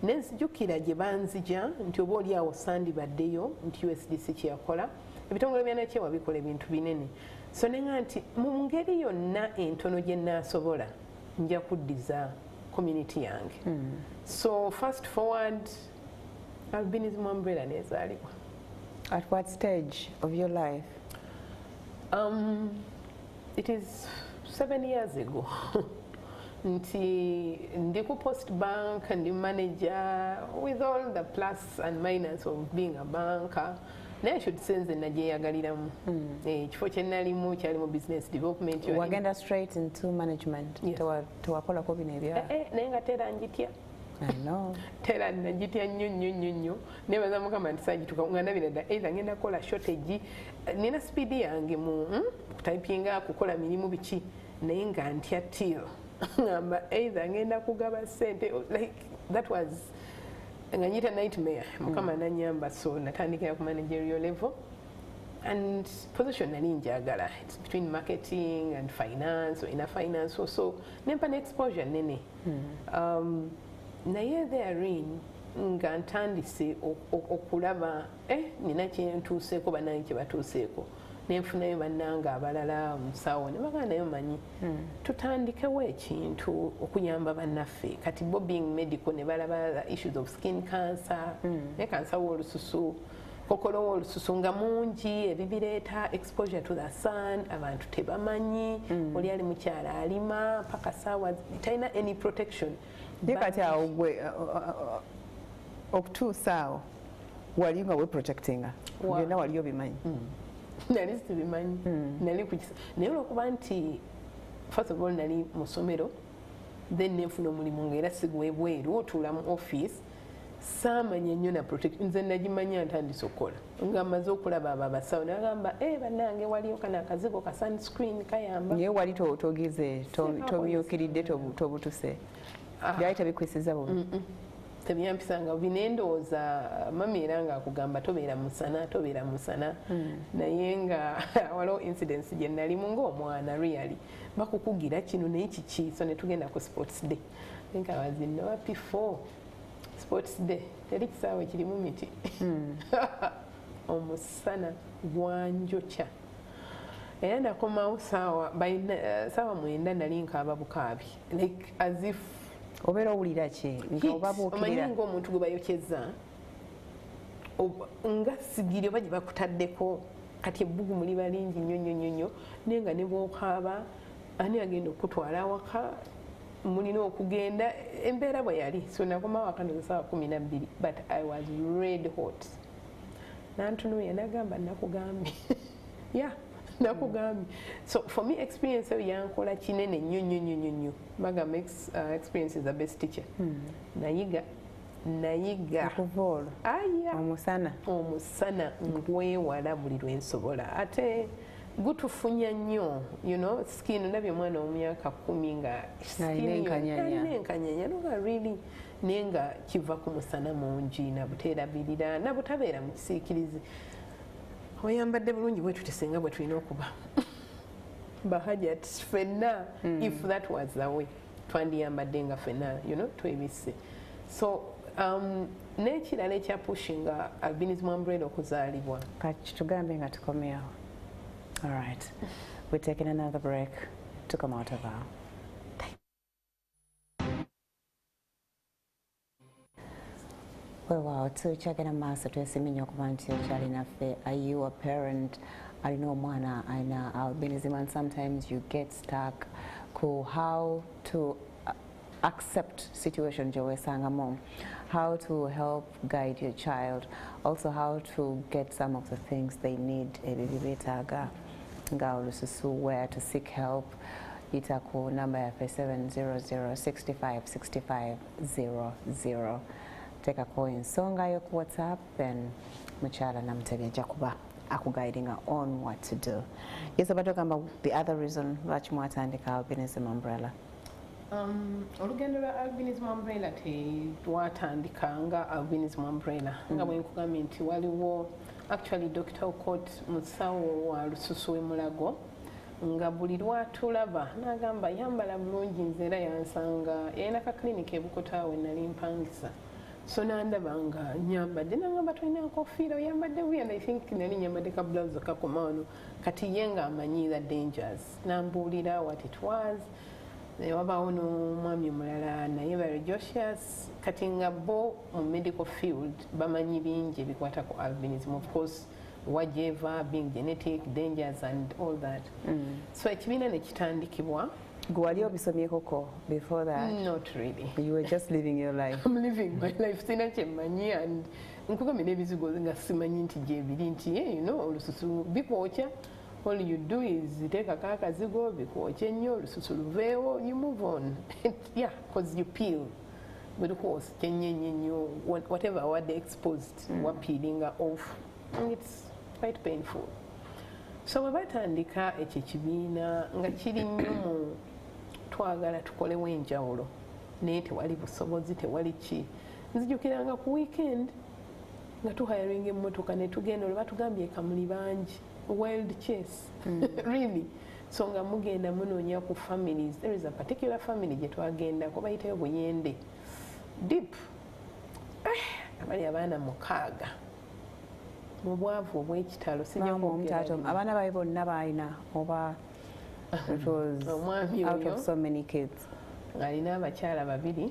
ne nzijukira gye banzija nti oba oli awo sandibaddeyo nti USDC kyeyakola ebitongole byanakyewa bikola ebintu binene. So nenga nti mu ngeri yonna entono gye naasobola nja kuddiza community yange. So fast forward Albinism Umbrella nezaalibwa. At what stage of your life? It is 7 years ago. Nti ndi ku Post Bank ndi manager with all the plus and minus of being a banker. Naye should sense nagyeyagaliramu. Ekifo kye nalimu kyali mu business development. Wagenda straight into management. Tewakolako bino ebya. Naye nga tera njitya. I know. Tera najitya nnyo. Nebaza Mukama nti sagituka nga ndabira dda either ngenda kukola shortage. Nina speed yange mu kutypinga kukola mirimu biki naye nga ntya till. Ngamba either ngenda kugaba sente like that was nganyita nightmare. Mukama nanyamba so natandikira ku managerial level and position nali njagala. It's between marketing and finance or inner finance so nempa exposure nene. Naye therein nga ntandise okulaba nina kyentuuseeko bannange kye batuuseeko nenfunayo bannange abalala omusawo ne bagamba nayo manyi tutandikewo ekintu okuyamba bannaffe kati bo being medical ne balaba issues of skin cancer ne cancer w'olususu kokolo w'olususu nga mungi ebibireeta exposure to the sun abantu tebamanyi oli ali mukyala alima paka saawa talina any protection. Kati awo gwe okutuusa awo wali nga we protectinga byonna wali obimanyi? Nali sibimanyi nali kukisa naye olwokuba nti first of all nali mu ssomero then nenfuna omulimu ngaera sigwebweru otuula mu office saamanya nnyo na protect nze nagimanya ntandise okukola nga mmaze okulaba abo abasawo nagamba bannange waliyo kana akazigo ka sunscreen kayamba. Naye wali togize tomyukiridde tobutuse byali tebikwisiza bubi? Tebiyampisanga binendowooza mami era nga akugamba tobeera musana naye nga waliwo incidents gye nalimu ng'omwana really bakukugira kino naye kiki so ne tugenda ku sports day think I was in P4 sports day teri kisaawe kirimu miti omusana gwanjokya era nakomawo saawa 9 nali nkaaba bukaabi like as if obeera owulira ki nga obabuukirira omanyi ng'omuntu gwe bayokyeza nga sigiri oba gye bakutaddeko kati ebbugumu liba lingi nnyo naye nga ne bw'okaaba ani agenda okutwala awaka mulina okugenda embeera bwe yali so nakoma wakano saa 12 but I was red hot nantunuya nagamba nakugambye yeah nakugambye so for me experience eyo yankola kinene nnyo bagamba experience is the best teacher nayiga okuvoolo omusana nkwewala buli lwensobola ate gutufunya nnyo skin ndabye omwana w'omyaka 10 nga alina enkanyanya noga really naye nga kiva ku musana mungi nabuteerabirira nabutabeera mu kisiikirizi oyambadde bulungi bwe tutesenga bwe tulina okuba bahajat fenna if that was the way twandiyambadde nga fenna twebisse so n'ekirala ekyapushinga albinism umbrella okuzaalibwa kati tugambe nga tukomyewo. All right, we're taking another break to come out of our well, tukyagenda maaso twesimenya okuba nti okyali naffe. Are you a parent alina omwana alina albinism and sometimes you get stuck ku how to accept situation gye weesangamu, how to help guide your child, also how to get some of the things they need ebyo beetaaga nga olususu, where to seek help. Yita ku namba yaffe 700-65-65-00. Tekako ensonga yo ku WhatsApp, then mukyala Namutebya ajja kuba akuguiding on what to do. Yes, about talking about the other reason lwaki mwatandika albinism umbrella. Olugendo lwa albinism umbrella twatandika nga albinism umbrella nga bwe nkugambye nti waliwo actually Dr. Okot musawo wa lususu w'emulago nga buli lwatulaba n'agamba yambala bulungi nze era yansanga yalina ka clinic ebukotaawe nali mpangisa so nandaba nga nyambadde nagamba tulina enkofiira oyambadde buya and I think nali nyambadde ka blouse kakoma wano kati ye nga amanyi the dangers nambuulira what it was. Wabaawo n'omwami omulala naye barejocious kati nga bo mu medical field bamanyi bingi ebikwata ku albinism, of course whatever being genetic dangers and all that. So ekibiina ne kitandikibwa. Gwali obisomyekoko before that? Not really. You were just living your life? I'm living my life. Sina kyemanyi and nkugambye n'ebizigo nga simanyi nti gyebiri nti olususu bikwokya. All you do is take a kakazigo bikwokya nnyo olususu luveewo, you move on. Yeah, because you peel. But of course, whatever were exposed, were peeling off. And it's quite painful. So we batandika ekyo ekibiina nga kiri nnyo mu twagala tukolewo enjawulo naye tewali busobozi tewali ki. Nzijukiranga ku weekend nga tuhayaringa emmotoka ne tugenda olwo batugambye ekamuli bangi wild chase. Really. So nga mugenda munoonya ku families. There is a particular family gye twagendako bayitayo Buyende deep abali abaana 6 mu bwavu obw'ekitalo abaana baabwe bonna balina oba it was out of so many kids. Alina abakyala 2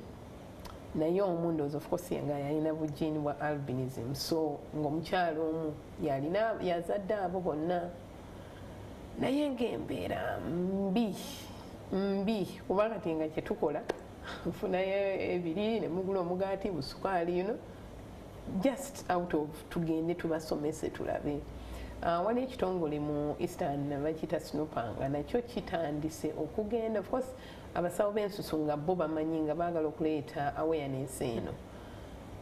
naye omu ndowooza of course nga yalina bujiini bwa albinism so ng'omukyala omu yazadde abo bonna naye ng'embeera mbi kuba kati nga kyetukola nfunayo ebiri ne mugula omugaati busukaali just out of tugende tubasomese tulabe. Waliwo ekitongole mu Eastern bakiyita Snoopang nga nakyo kitandise okugenda of course abasawo b'ensusu nga bo bamanyi nga baagala okuleeta awareness eno.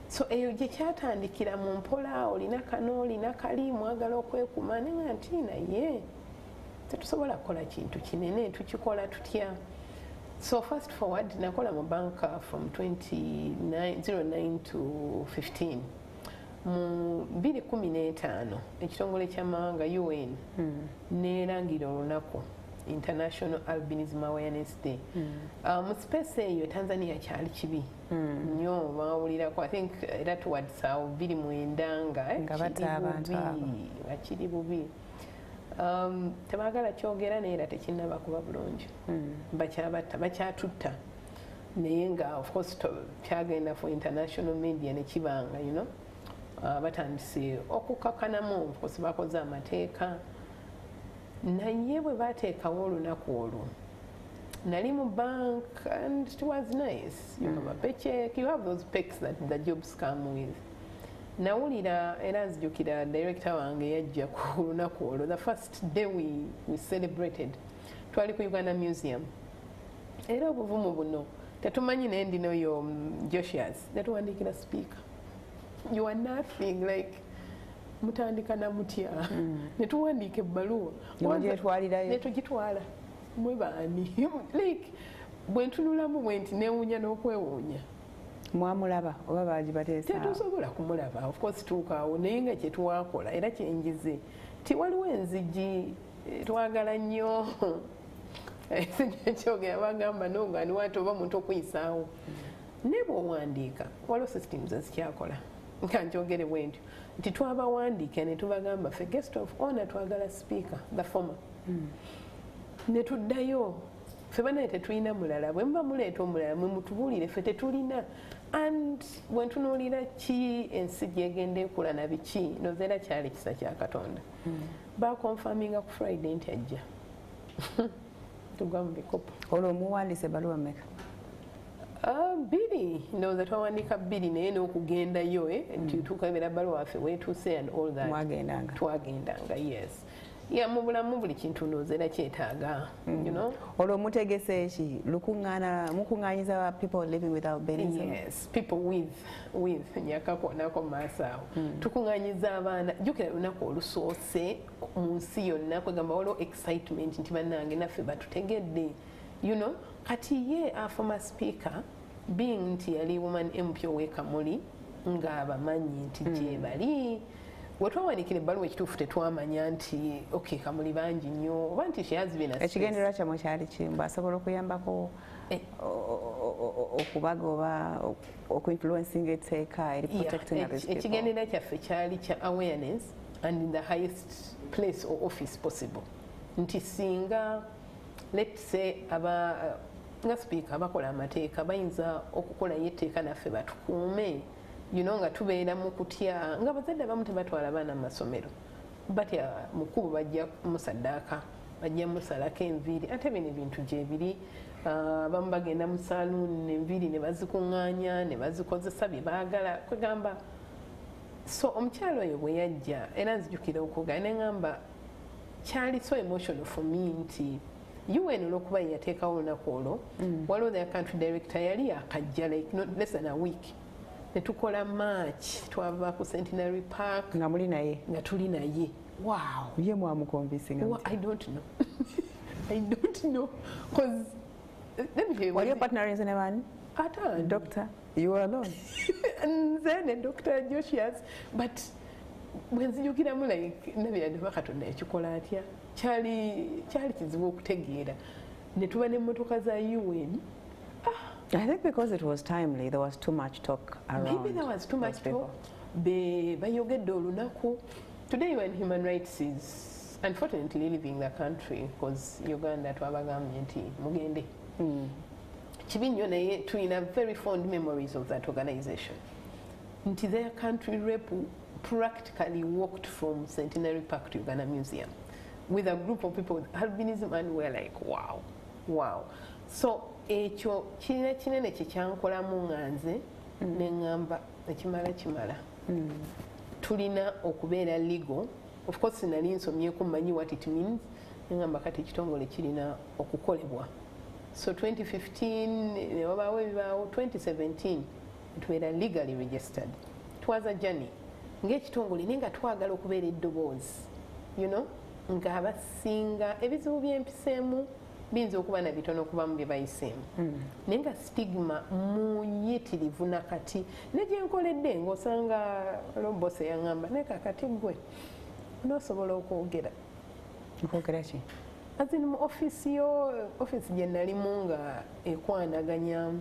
So eyo gye kyatandikira mu mpola olina kano olina kali mwagala okwekuma nenga nti naye tetusobola kukola kintu kinene tukikola tutya. So fast forward nakola mu banka from 2009 to 15. Mu 2015 ekitongole ky'amawanga UN neerangira olunaku International Albinism Awareness Day. Mu space eyo Tanzania kyali kibi nnyo bawulirako I think era towards 2009 nga bakiri bubi. Tebaagala kyogera naye era tekinnaba kuba bulungi. Bakyatutta naye nga of course kyagenda for international media ne kibanga batandise okukakanamu of course bakoze amateeka naye bwe bateekawo olunaku olwo nali mu bank and it was nice. You have a paycheck, you have those perks that the jobs come with. Nawulira era nzijukira director wange yajja ku lunaku olwo, the first day we celebrated, twali ku Uganda Museum. Era obuvumu buno tetumanyi naye ndino yo Joshias netuwandiikira speaker, you are nothing, like mutandika na mutya netuwandiika ebbaluwa netugitwala mwe baani like bwe ntunulamu bwe nti neewuunya n'okwewuunya. Mwamulaba oba bagibateesa? Tetusobola kumulaba, of course tuukaawo, naye nga kye twakola era kyenjize ti waliwo enzigi twagala nnyo ekyogera bagamba nongani wati oba muntu okuyisaawo ne bw'owandiika waliwo systems ezikyakola nga njogere bwe ntyo nti twabawandiika ne tubagamba ffe guest of honor twagala speaker the former ne tuddayo ffe banaye tetulina mulala, bwe muba muleeta omulala mwe mutubuulire, ffe tetulina. And bwe ntunuulira ki ensi gyegenda ekula na biki nozeera kyali kisa kya Katonda. Bakonfaminga ku Friday nti ajja tugwa mu bikopo. Olwo muwandiise ebbaluwa mmeka? Bbiri, ndowooza twawandiika bbiri naye n'okugendayo tukabera bbaluwa waffe weetuuse and all that. Mwagendanga? Twagendanga, yes. Yeah, mu bulamu buli kintu ndowooza era kyetaaga, you know. Olwo mutegese ki? Mukungaanyiza people living without beds? Yes, people with nyakakonako mu maaso awo. Tukungaanyiza abaana, jjukira lunaku olusoose mu nsi yonna kwegamba waliwo excitement nti bannange naffe batutegedde, you know. Kati ye a former speaker being nti yali woman MP ow'ekamuli ng'abamanyi nti gye bali wetwawanikira ebbaluwa ekituufu tetwamanya nti okay kamuli bangi nnyo oba nti she has been a ekigendererwa kyammwe kyali kimbu asobola okuyambako okubaga oba okuinfluencing etteeka eri protecting others people? Ekigendererwa kyaffe kyali kya awareness and in the highest place or office possible nti singa let's say nga speaker abakola amateeka bayinza okukolayo etteeka naffe batukuume, you know, nga tubeera mu kutya nga bazadde abamu tebatwala baana mu masomero batya mukubu bajja musaddaaka bajja musalako enviiri ate bino ebintu gyebiri abamu bagenda mu saluuni enviiri ne bazikuŋŋaanya ne bazikozesa bye baagala kwegamba. So omukyalo oyo bwe yajja era nzijukira okugaa neŋŋamba kyali so emotional for me nti UN olwokuba yateekawo olunaku olwo waliwo the country director yali akajja like not less than a week netukola march twava ku Centenary Park nga muli naye nga tuli naye. Wow, ye mwamukonvinsinga? I don't know. I don't know because were you partnering ne bani? Doctor, you were alone? Nze ne Dr. Joshias, but bwe nzijukiramu like nabirade Katonda ekikola atya kyali kizibu okutegeera ne tuba n'emmotoka za UN. I think because it was timely, there was too much talk around. Maybe there was too much talk. Bayogedde olunaku. Today UN Human Rights is unfortunately leaving the country because Uganda twabagambye nti mugende. Kibi nnyo naye tulina very fond memories of that organization. Nti their country rep practically walked from Centenary Park to Uganda Museum with a group of people with albinism and we're like wow. So ekyo kirina kinene kyekyankolamu nga nze neŋŋamba ekimala tulina okubeera legal. Of course nali nsomyeko mmanyi what it means neŋŋamba kati ekitongole kirina okukolebwa. So 2015 ne wabaawo ebibaawo 2017 tubeera legally registered. It was a journey ng'ekitongole naye nga twagala okubeera eddoboozi, you know, ng'abasinga ebizibu by'empiseemu biyinza okuba na bitono okubamu bye bayiseemu naye nga stigma muyitirivu nakati ne gye nkoledde ng'osanga lobose yaŋŋamba naye kakati gwe n'osobola okwogera ki azini mu office gye nalimu nga ekwanaganya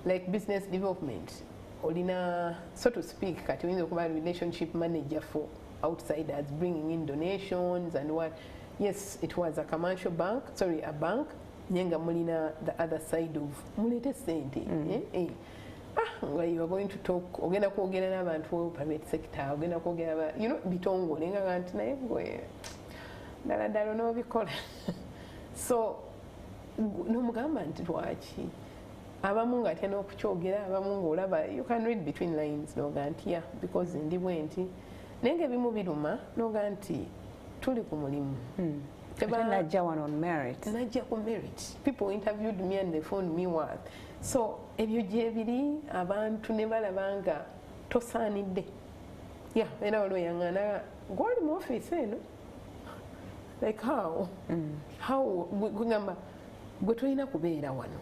like business development olina so to speak kati oyinza okuba relationship manager for outsiders bringing in donations and what. Yes, it was a commercial bank, sorry, a bank. Nyenga mulina the other side of mulete sente. You are going to talk, ogenda kwogera n'abantu private sector, ogenda kwogera you know bitongole nga kanti naye gwe ddala n'obikola. So n'omugamba nti lwaki abamu nga atya n'okukyogera abamu ng'olaba you can read between lines noga nti ya because ndi bwe nti naye ng'ebimu biruma noga nti tuli ku mulimu najja one on merit. Najja ku merit. People interviewed me and they found me worth. So ebyo gyebiri abantu ne balabanga tosaanidde. Yeah, era olwo yaŋŋana gwali mu office eno. Like how? How gugamba gwe tulina kubeera wano.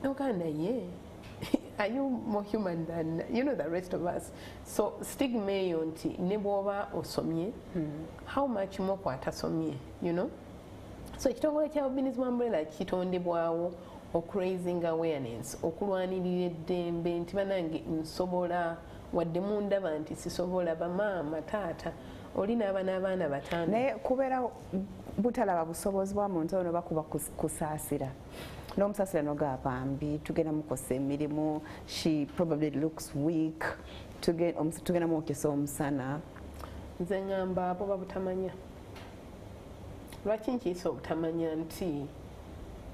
Noganda ye. Are you more human than the rest of us? So stigma eyo nti ne bw'oba osomye, how much more kwatasomye, So ekitongole kya Albinism Umbrella kitondebwawo raising awareness, okulwanirira eddembe nti banange nsobola wadde mundaba nti sisobola bamaama taata oli n'abaana bataano. Naye kubeera butalaba busobozi bwa muntu ono bakuba kusaasira. N'omusaasira n'ogamba mbi tugenda mukosa emirimu, she probably looks weak, tugenda mwokesa omusana. Nze ngamba abo babutamanya. Lwaki nkiyisa obutamanya nti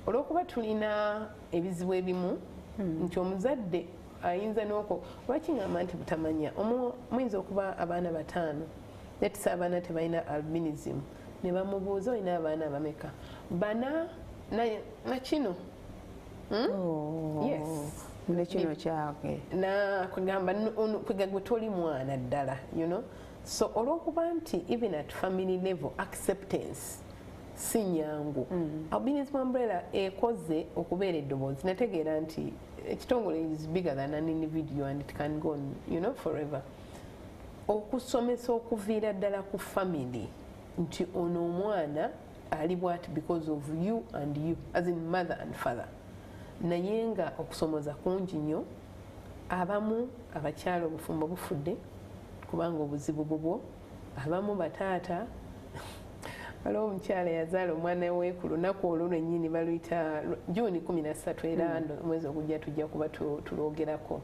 olw'okuba tulina ebizibu ebimu nti omuzadde ayinza n'oko lwaki ngamba nti butamanya muyinza okuba abaana bataano netisa abaana tebalina albinism ne bamubuuza olina abaana abameka bana na kino yes nekino kyake na kugamba gwe toli mwana ddala so olw'okuba nti even at family level acceptance si nyangu Albinism Umbrella ekoze okubeera eddoboozi nategeera nti ekitongole is bigger than an individual and it can go on, forever. Okusomesa okuviira ddala ku family nti ono omwana ali bwati because of you and you as in mother and father. Naye nga okusomoza kungi nnyo abamu abakyala obufumbo bufudde kubanga obuzibu bubwo abamu bataata waliwo omukyala yazaala omwana we ku lunaku olwo lwennyini baluyita June 13 era omwezi ogujja tujja kuba tulwogerako.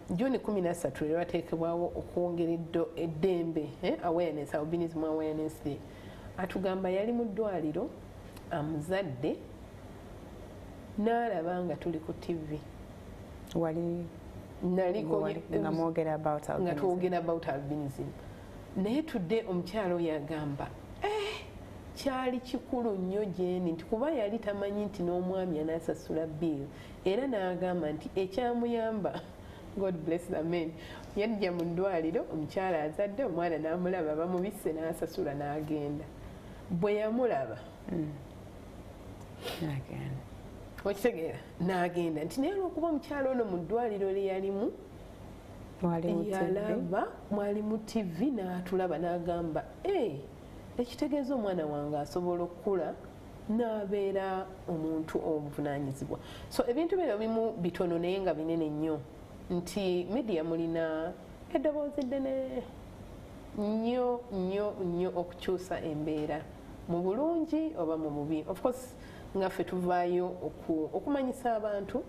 June 13 era wateekebwawo okwongera eddembe awareness, Albinism Awareness Day. Atugamba yali mu ddwaliro amuzadde n'alaba nga tuli ku TV. Naliko nga mwogera about albinism. Naye tudde omukyala oyo agamba kyali kikulu nnyo gyeni nti kuba yali tamanyi nti n'omwami anaasasula bill era n'agamba nti ekyamuyamba God bless the man yajja mu ddwaliro omukyala azadde omwana n'amulaba bamubisse n'asasula n'agenda bwe yamulaba okitegeera n'agenda nti naye olw'okuba omukyala ono mu ddwaliro lye yalimu yalaba mwali mu TV n'atulaba n'agamba ekitegeeza omwana wange asobola okukula n'abeera omuntu obuvunaanyizibwa. So ebintu bino bimu bitono naye nga binene nnyo nti media mulina eddoboozi ddene nnyo nnyo nnyo okukyusa embeera mu bulungi oba mu bubi. Of course nga ffe tuvaayo okumanyisa abantu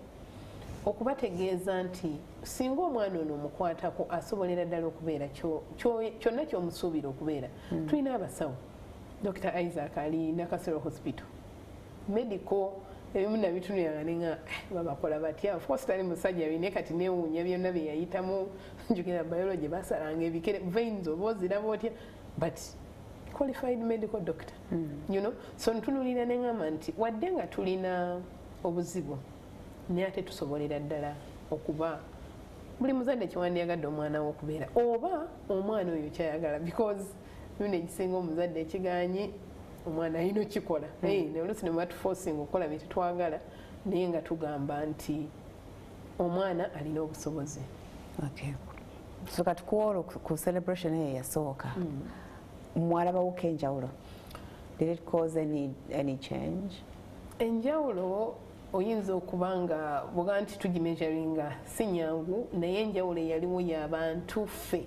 okubategeeza nti singa omwana ono omukwatako asobolera ddala okubeera kyonna ky'omusuubira okubeera. Tulina abasawo Dr. Isaac ali Nakasero Hospital medical ebimu nabitunuliranga nga babakola batya. Of course tali musajja bine kati neewuunya byonna bye yayitamu njukira biology basalanga ebikere veins oba oziraba otya but qualified medical doctor so ntunulira neŋŋamba nti wadde nga tulina obuzibu naye ate tusobolera ddala okuba buli muzadde kiwandiyagadde omwana we okubeera oba omwana oyo kyayagala because bino ekisinga omuzadde ekiganyi omwana alina okikola oluusi ne batuforcing okukola bye tetwagala naye nga tugamba nti omwana alina obusobozi. So katukuwa ku celebration eyo yasooka mwalabawuko enjawulo? Did it cause any change? Enjawulo oyinza okuba nga bwoga nti tugimeasuringa si nyangu naye enjawulo eyaliwo y'abantu ffe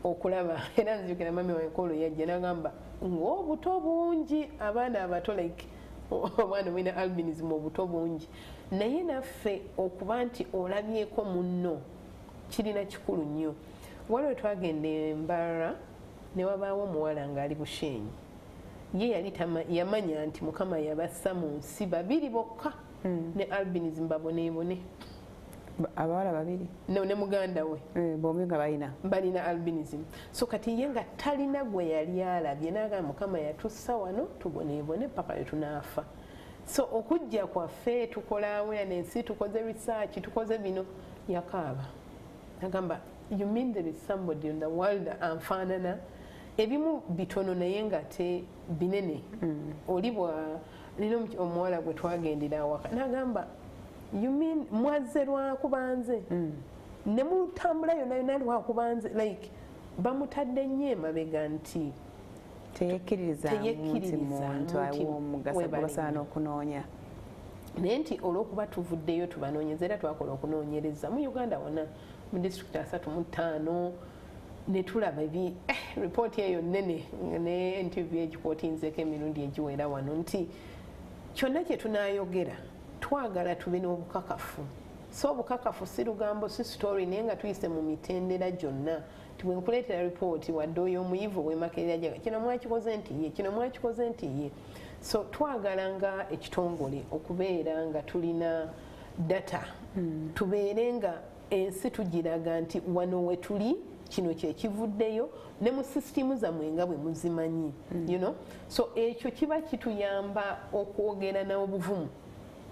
okulaba era nzijukira mami wankolo yajja n'agamba ng'obuto bungi abaana abato like omwana mwina albinism obuto bungi naye naffe okuba nti olabyeko munno kirina kikulu nnyo. Waliwo twagenda Mbarara ne wabaawo omuwala ng'ali Busheenyi ye yali yamanya nti Mukama yabassa mu nsi babiri bokka ne albinism baboneebone. Abawala babiri ne muganda we bombi nga balina albinism. So kati ye nga talina gwe yali alabye n'agamba Mukama yatussa wano tuboneebone paka lwe tunaafa. So okujja kwaffe tukola awareness, tukoze research, tukoze bino, yakaaba agamba you mean there is somebody in the world anfaanana ebimu bitono naye nga te binene. Oli nina omuwala gwe twagendera awaka n'agamba you mean mwazze lwakubanze ne mutambula yonna lwakubanze, like bamutadde nnyo emabega nti teyekkiririza muntu aw'omugaso basaana okunoonya. Naye nti olw'okuba tuvuddeyo tubanoonyeza era twakola okunoonyereza mu Uganda wonna mu disitulikiti 35 ne tulaba ripooti eyo nnene ne interview egikootinzeeko emirundi egiwera wano nti kyonna kye tunaayogera twagala tube n'obukakafu. So obukakafu si lugambo si story naye nga tuyise mu mitendera gyonna bwe nkuleetera ripooti wadde oyo omuyivu wemakerera jaga kino mwakikoze nti ye kino mwakikoze nti ye. So twagala nga ekitongole okubeera nga tulina data tubeere nga ensi tugiraga nti wano we tuli kino kyekivuddeyo ne mu sisitimu zammwe nga bwe muzimanyi you know. So ekyo kiba kituyamba okwogera n'obuvumu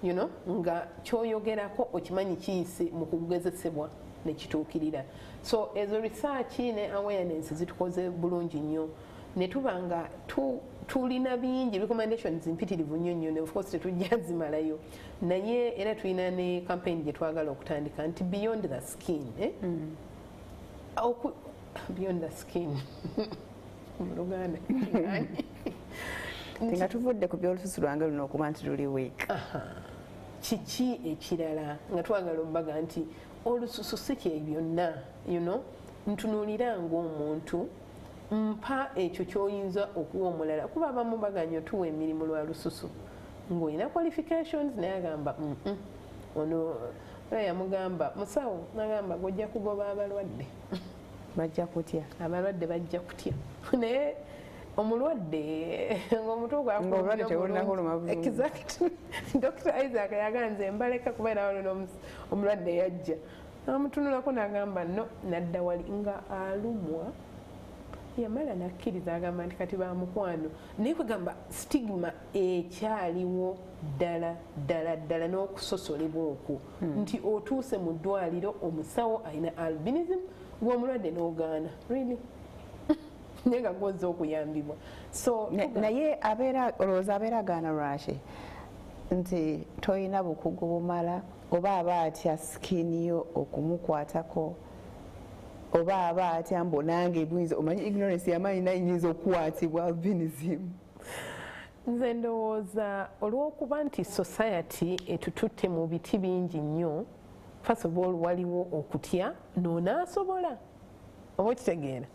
you know, nga kyoyogerako okimanyi kiyise mu kugezesebwa ne kituukirira. So ezo research ne awareness zitukoze bulungi nnyo ne tuba nga tulina bingi recommendations mpitirivu nnyo nnyo, of course tetujja zimalayo naye era tulina ne campaign gye twagala okutandika nti beyond the skin beyond the skin mu Luganda nga tuvudde ku by'olususu lwange luno okuba nti luli week. Kiki ekirala nga twagala obbaga nti olususu si kye byonna you know, ntunuulira ng'omuntu mpa ekyo ky'oyinza okuwa omulala kuba abamu baganya otuwa emirimu lwa lususu ng'olina qualifications naye agamba ono yamugamba musawo nagamba gojja kugoba abalwadde bajja kutya abalwadde bajja kutya naye omulwadde ng'omutwe gwakulumabu exactly Dr. Isaac yaganze mbaleka kubeera wano omulwadde yajja namutunulako n'agamba no nadda wali nga alumwa yamala nakkiriza agamba nti kati bamukwano naye kwegamba stigma ekyaliwo ddala n'okusosolebwa okwo nti otuuse mu ddwaliro omusawo alina albinism gw'omulwadde n'ogaana really naye nga gwozza okuyambibwa. So naye olowooza abeera agaana lwaki nti toyina bukugu bumala oba aba atya skin yo okumukwatako oba aba atya mbu nange buyinza omanyi ignorance yamaanyi nayinza okukwatibwa albinism. Nze ndowooza olw'okuba nti society etututte mu biti bingi nnyo, first of all waliwo okutya n'onaasobola oba okitegeera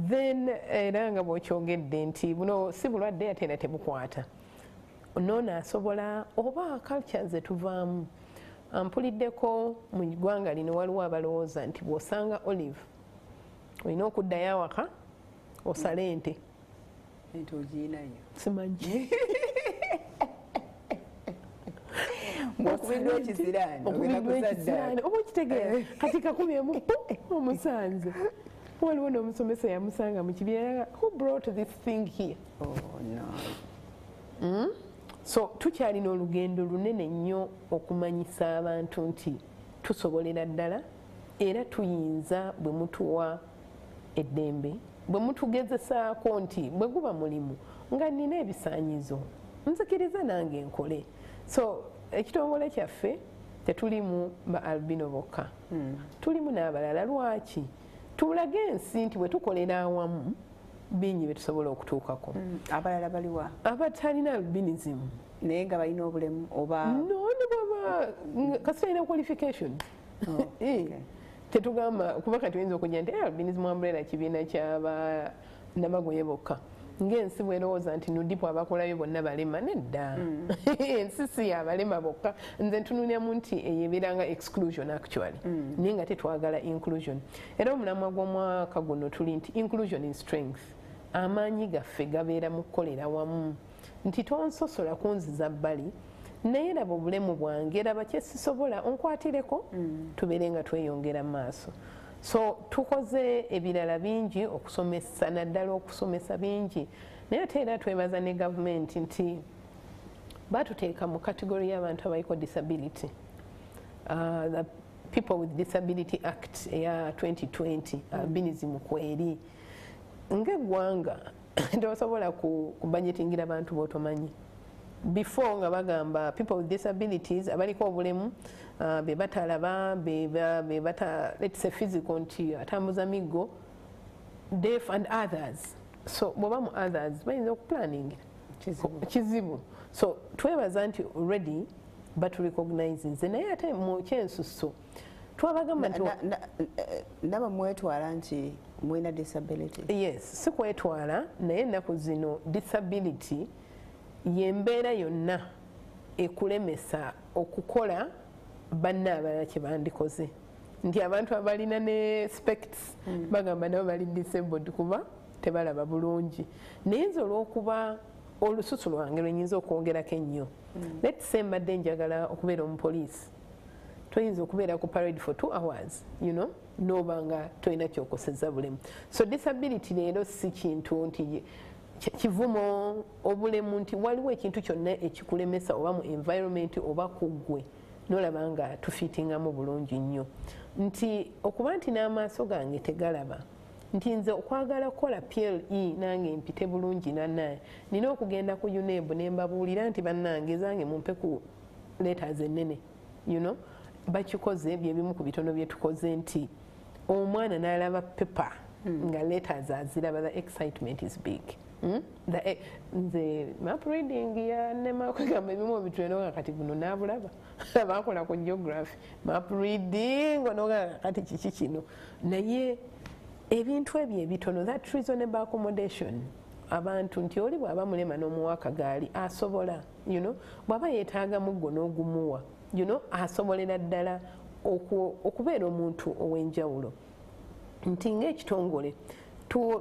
then era nga bw'okyogedde nti buno si bulwadde ate era tebukwata n'onaasobola oba culture ze tuvaamu. Ampuliddeko mu ggwanga lino waliwo abalowooza nti bw'osanga olive olina okuddayo awaka osale ente ogiyinayo simanyi okubiddwa ekiziraani oba okitegeera kati kakubyemu omusanze. Waliwo n'omusomesa yamusanga mu kibiina who brought this thing here. So tukyalina olugendo lunene nnyo okumanyisa abantu nti tusobolera ddala era tuyinza bwe mutuwa eddembe bwe mutugezesaako nti bwe guba mulimu nga nina ebisaanyizo nzikiriza nange nkole. So ekitongole kyaffe tetulimu ba albino bokka tulimu n'abalala. Lwaki? Tulaga ensi nti bwe tukolera awamu bingi betusobola okutuukako. Abalala baliwa abatalina albinism naye nga balina obulemu oba no nebwaba kasirina qualification tetugamba kuba kati oyinza okujja nti albinism umbrella kibiina kyaba nnamagoye bokka ng'ensi bwerowooza nti nudipo abakolayo bonna balema nedda ensi si yabalema bokka. Nze ntunuuliramu nti eyebeeranga exclusion actually naye nga tetwagala inclusion era omulamwa gw'omwaka guno tuli nti inclusion is strength amaanyi gaffe gabeera mu kukolera wamu nti tonsosola kunziza bbali naye laba obulemu bwange laba kyesisobola onkwatireko tubeere nga tweyongera mu maaso. So tukoze ebirala bingi okusomesa naddala okusomesa bingi naye ate era twebaza ne gavumenti nti batuteeka mu kategori y'abantu abaliko disability. The People with Disability Act eya 2020 albinism kweri ng'eggwanga tosobola kubudgetingira abantu b'otomanyi. Before nga bagamba people with disabilities abaliko obulemu be batalaba be bata let's say physical nti atambuza miggo deaf and others. So bw'oba mu others bayinza okuplaningira kizibu. So twebaza nti already but recognize nze naye ate mu kyensusso twabagamba nti naba mwetwala nti mwina disability. Yes, si kwetwala naye ennaku zino disability yembeera yonna ekulemesa okukola banna abalala kye bandikoze nti abantu abalina ne spects bagamba nabo bali disabled kuba tebalaba bulungi naye nze olw'okuba olususu lwange lwenyinza okwongerako ennyo let's say mbadde njagala okubeera omupoliisi toyinza okubeera ku parade for 2 hours you know noba nga tolina kyokoseza bulemu. So disability leero si kintu nti kivumo obulemu nti waliwo ekintu kyonna ekikulemesa oba mu environment oba ku ggwe nolaba nga tufitingamu bulungi nnyo nti okuba nti n'amaaso gange tegalaba nti nze okwagala kukola PLE nange mpite bulungi nannaye nina okugenda ku UNEB ne mbabuulira nti bannange zange mumpe ku letters ennene you know bakikoze bye bimu ku bitono bye tukoze nti omwana n'alaba paper nga letters aziraba the excitement is big. Nze map reading ya nnamagoye ebimu bitweno kati buno nabulaba bakola ku geography map reading onoga kati kiki kino naye ebintu ebyo ebitono that reasonable accommodation abantu nti oli bw'aba mulema n'omuwa akagaali asobola you know bw'aba yeetaaga muggo n'ogumuwa you know asobolera ddala okubeera omuntu ow'enjawulo nti ng'ekitongole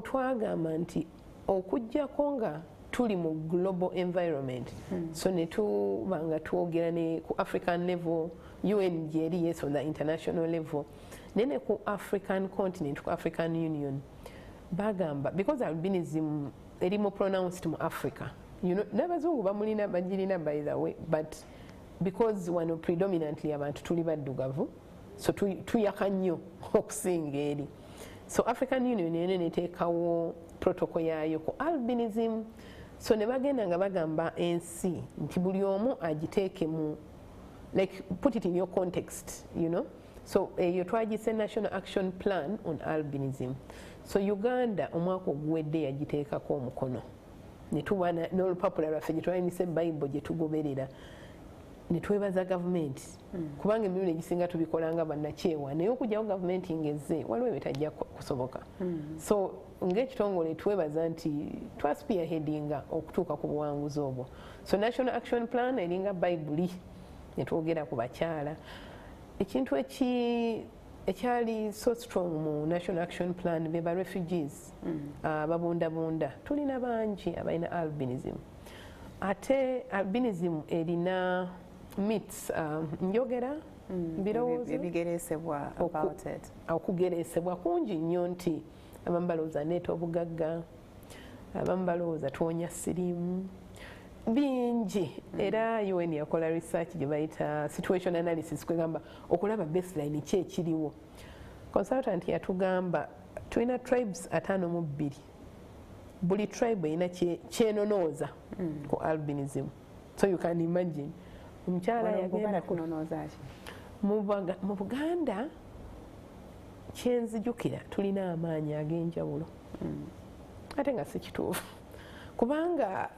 twagamba nti okujjako nga tuli mu global environment so ne tuba nga twogera ne ku African level UN gyeri yes on the international level nene ku African continent ku African Union bagamba because albinism erimu pronounced mu Africa you know n'abazungu bamulina bagirina by the way but because wano predominantly abantu tuli baddugavu so tuyaka nnyo okusinga eri. So African Union yene neteekawo protocol yayo ku albinism so ne bagenda nga bagamba ensi nti buli omu agiteeke mu like put it in your context you know so eyo twagise National Action Plan on Albinism. So Uganda omwaka oguwedde yagiteekako omukono ne tuba n'olupapula lwaffe gye twayinisa Bible gye tugoberera ne twebaza gavumenti kubanga emirundi egisinga tubikolanga bannakyewa naye okujjawo gavumenti ngezze waliwo ebitajja kusoboka. So ng'ekitongole twebaza nti twaspiaheadinga okutuuka ku buwanguzi obwo. So National Action Plan eringa Bible ne twogera ku bakyala ekintu ekyali so strong mu National Action Plan be ba refugees babundabunda tulina bangi abalina albinism ate albinism erina myths njogera birowoozo ebigeresebwa about it okugeresebwa kungi nnyo nti abamu balowooza neeta obugagga abamu balowooza twonya siriimu bingi era UN yakola research gye bayita situation analysis kwegamba okulaba baseline ki ekiriwo. Consultant yatugamba tulina tribes 52 buli tribe erina kyenonooza ku albinism so you can imagine omukyala yagenda kunonooza ki mu Buganda kyenzijukira tulina amaanyi ag'enjawulo ate nga si kituufu kubanga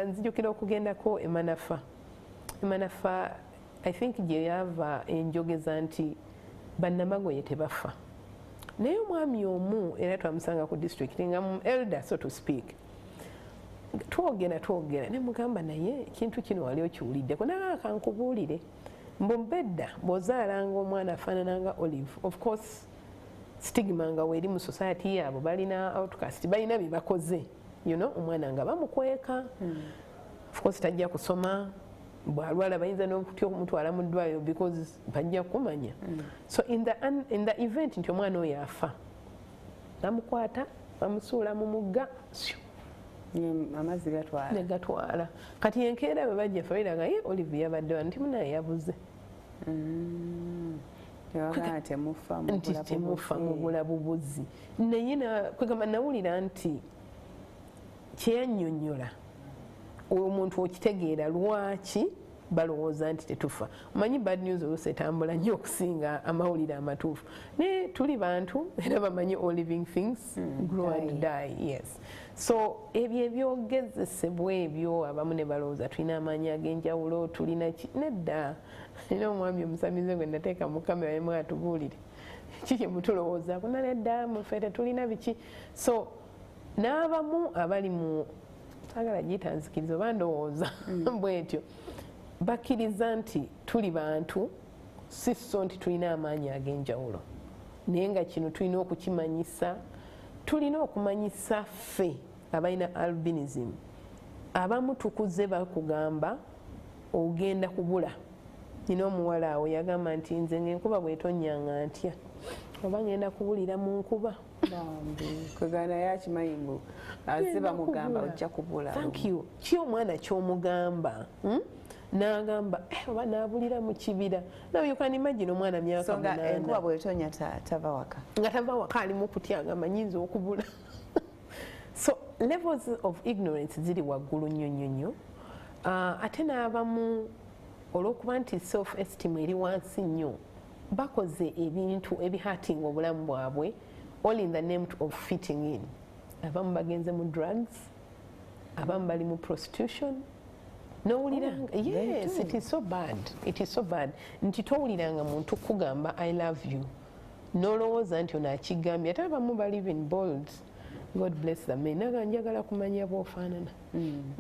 nzijukira okugendako emanafa I think gye yava enjogeza nti bannamagoye tebafa naye omwami omu era twamusanga ku district nga mu elder so to speak twogera ne mugamba naye ekintu kino wali okiwuliddeko naye kankubuulire mbedda bw'ozaalanga omwana afaanananga Olive of course stigma nga weeri mu society yaabwe balina outcast balina bye bakoze omwana nga bamukweka of course tajja kusoma bw'alwala bayinza n'okutya okumutwala mu ddwaliro because bajja kumanya so in the event nti omwana oyo afa bamukwata bamusuula mu mugga amazzi gatwala kati enkeera bwe bajja fe biraga ye Olivia yabadde wano nti munaye yabuze nti temufa mu bulabubuzi naye kwegamba nawulira nti kyeyannyonnyola omuntu okitegeera lwaki balowooza nti tetufa omanyi bad news oluusi etambula nnyo okusinga amawulire amatuufu naye tuli bantu era bamanyi all living things grow and die yes so ebyo ebyogezesebwa ebyo abamu ne balowooza tulina amaanyi ag'enjawulo tulina nedda era omwami omusamize gwe nateeka mu kamera yemu atubuulire kiki mutulowoozaako nedda mufe tetulina biki so n'abamu abali mu sagala giyita nzikiriza oba ndowooza bwetyo bakkiriza nti tuli bantu si so nti tulina amaanyi ag'enjawulo naye nga kino tulina okukimanyisa tulina okumanyisa ffe abalina albinism abamu tukuze bakugamba ogenda kubula nina omuwala awo yagamba nti nze ng'enkuba bwetonyanga ntya oba ngenda kubulira mu nkuba kwegana yakimanyi mbu aziba mugamba ojja kubula thank you ki omwana kyomugamba n'agamba oba n'abulira mu kibira now you can imagine omwana myaka 8 enkuba bwetonya tava waka nga tava waka alimu okutya agamba nyinza okubula so levels of ignorance ziri waggulu nnyo nnyo nnyo ate n'abamu olw'okuba nti self esteem eri wansi nnyo bakoze ebintu ebihatinga obulamu bwabwe all in the name of fitting in abamu bagenze mu drugs abamu bali mu prostitution nowuliranga yes it is so bad nti towuliranga muntu kugamba I love you nolowooza nti ono akigambye ate abamu bali in bold God bless them naga njagala kumanya bw'ofaanana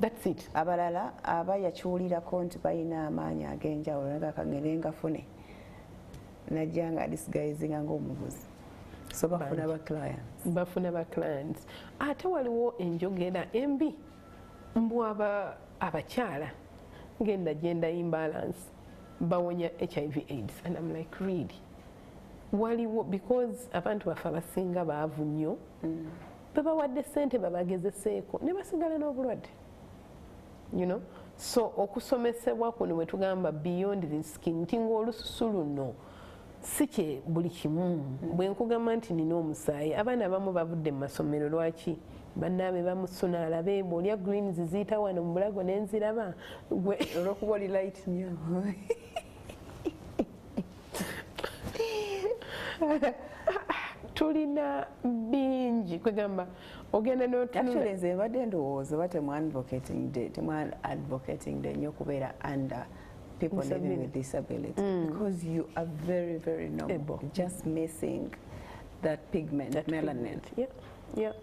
that's it abalala abayakiwulirako nti balina amaanyi ag'enjawulo naga kagende ngafune najja nga disguisinga ng'omuguzi so bafuna ba clients ate waliwo enjogera embi mbu abakyala ngenda gender imbalance bawonya HIV AIDS and I'm like really waliwo because abantu bafe abasinga baavu nnyo bebawadde ssente babagezeseeko ne basigala n'obulwadde so okusomesebwa kuno we tugamba beyond the skin nti ng'olususu luno si kye buli kimu bwe nkugamba nti nina omusaayi abaana abamu bavudde mu masomero lwaki bannaabe bamusuna alabe bw'olya greens ziyita wano mu bulago n'enziraba gwe olw'okuba oli light nnyo tulina bingi kwegamba ogenda n'otunula nze mbadde ndowooza oba temu advocating de nnyo kubeera under people living with disability because you are very very normal just missing that pigment melanin yeah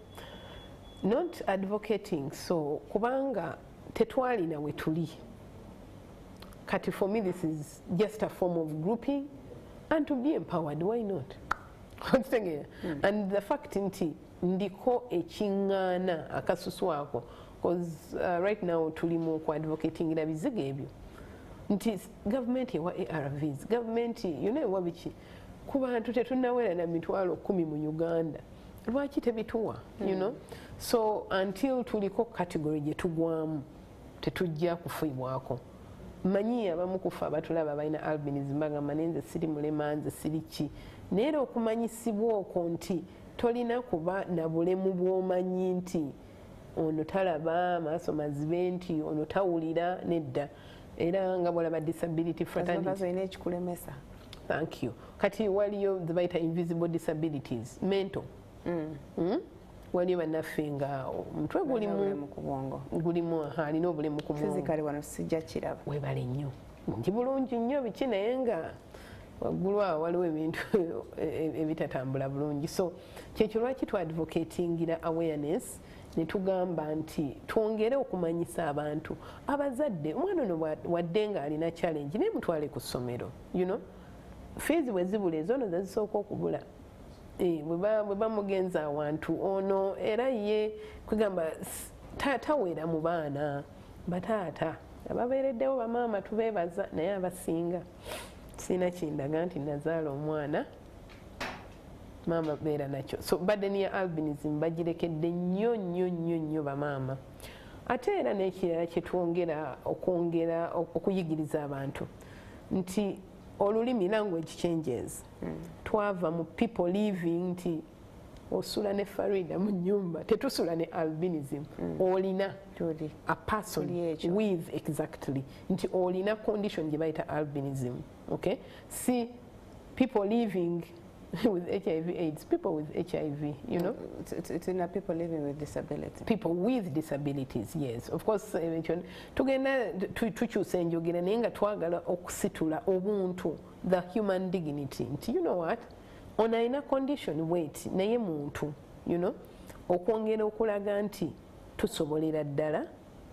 not advocating so kubanga tetwalina we tuli kati for me this is just a form of grouping and to be empowered why not and the fact nti ndiko ekiŋŋaana akasusu ako because right now tuli mu kuadvocatingira bizigo ebyo nti gavumenti ewa ARVs gavumenti yona ewa biki ku bantu tetunnawera na mitwalo 10 mu Uganda lwaki tebituwa so until tuliko category gye tugwamu tetujja kufiibwako manyi abamu kufa abatulaba balina albinism bagamba nenze siri mulema nze siri ki naye era okumanyisibwa okwo nti tolina kuba na bulemu bw'omanyi nti ono talaba maaso mazibe nti ono tawulira nedda era nga bwolaba disability fraternity ekikulemesa thank you kati waliyo zebayita invisible disabilities mental waliyo bannaffe nga omutwe gulimu alina obulemu ku bwongo webale nnyo nti bulungi nnyo biki naye nga waggulu awo waliwo ebintu ebitatambula bulungi so kyekyo lwaki twadvocatingira awareness ne tugamba nti twongere okumanyisa abantu abazadde omwana ono wadde nga alina challenge naye mutwale ku ssomero fees bwe zibula ezo ono zazisooka okubula bwe bamugenza awantu ono era ye kwegamba tawera mu baana bataata ababeereddewo bamaama tubeebaza naye abasinga sina kindaga nti nazaala omwana maama beera nakyo so badeni ya albinism bagirekedde nnyo nnyo nnyo nnyo bamaama ate era n'ekirala kyetwongera okuyigiriza abantu nti olulimi language changes twava mu people living nti osula ne Farida mu nyumba tetusula ne albinism olina a person with exactly nti olina condition gye bayita albinism okay see people living with HIV AIDS, people with HIV, you know. It's in people living with disabilities. People with disabilities, yes. Of course, tugenda tukyusa enjogera naye nga twagala okusitula obuntu, the human dignity. You know what? Ono alina condition weight naye muntu, you know. Okwongera okulaga nti tusobolera ddala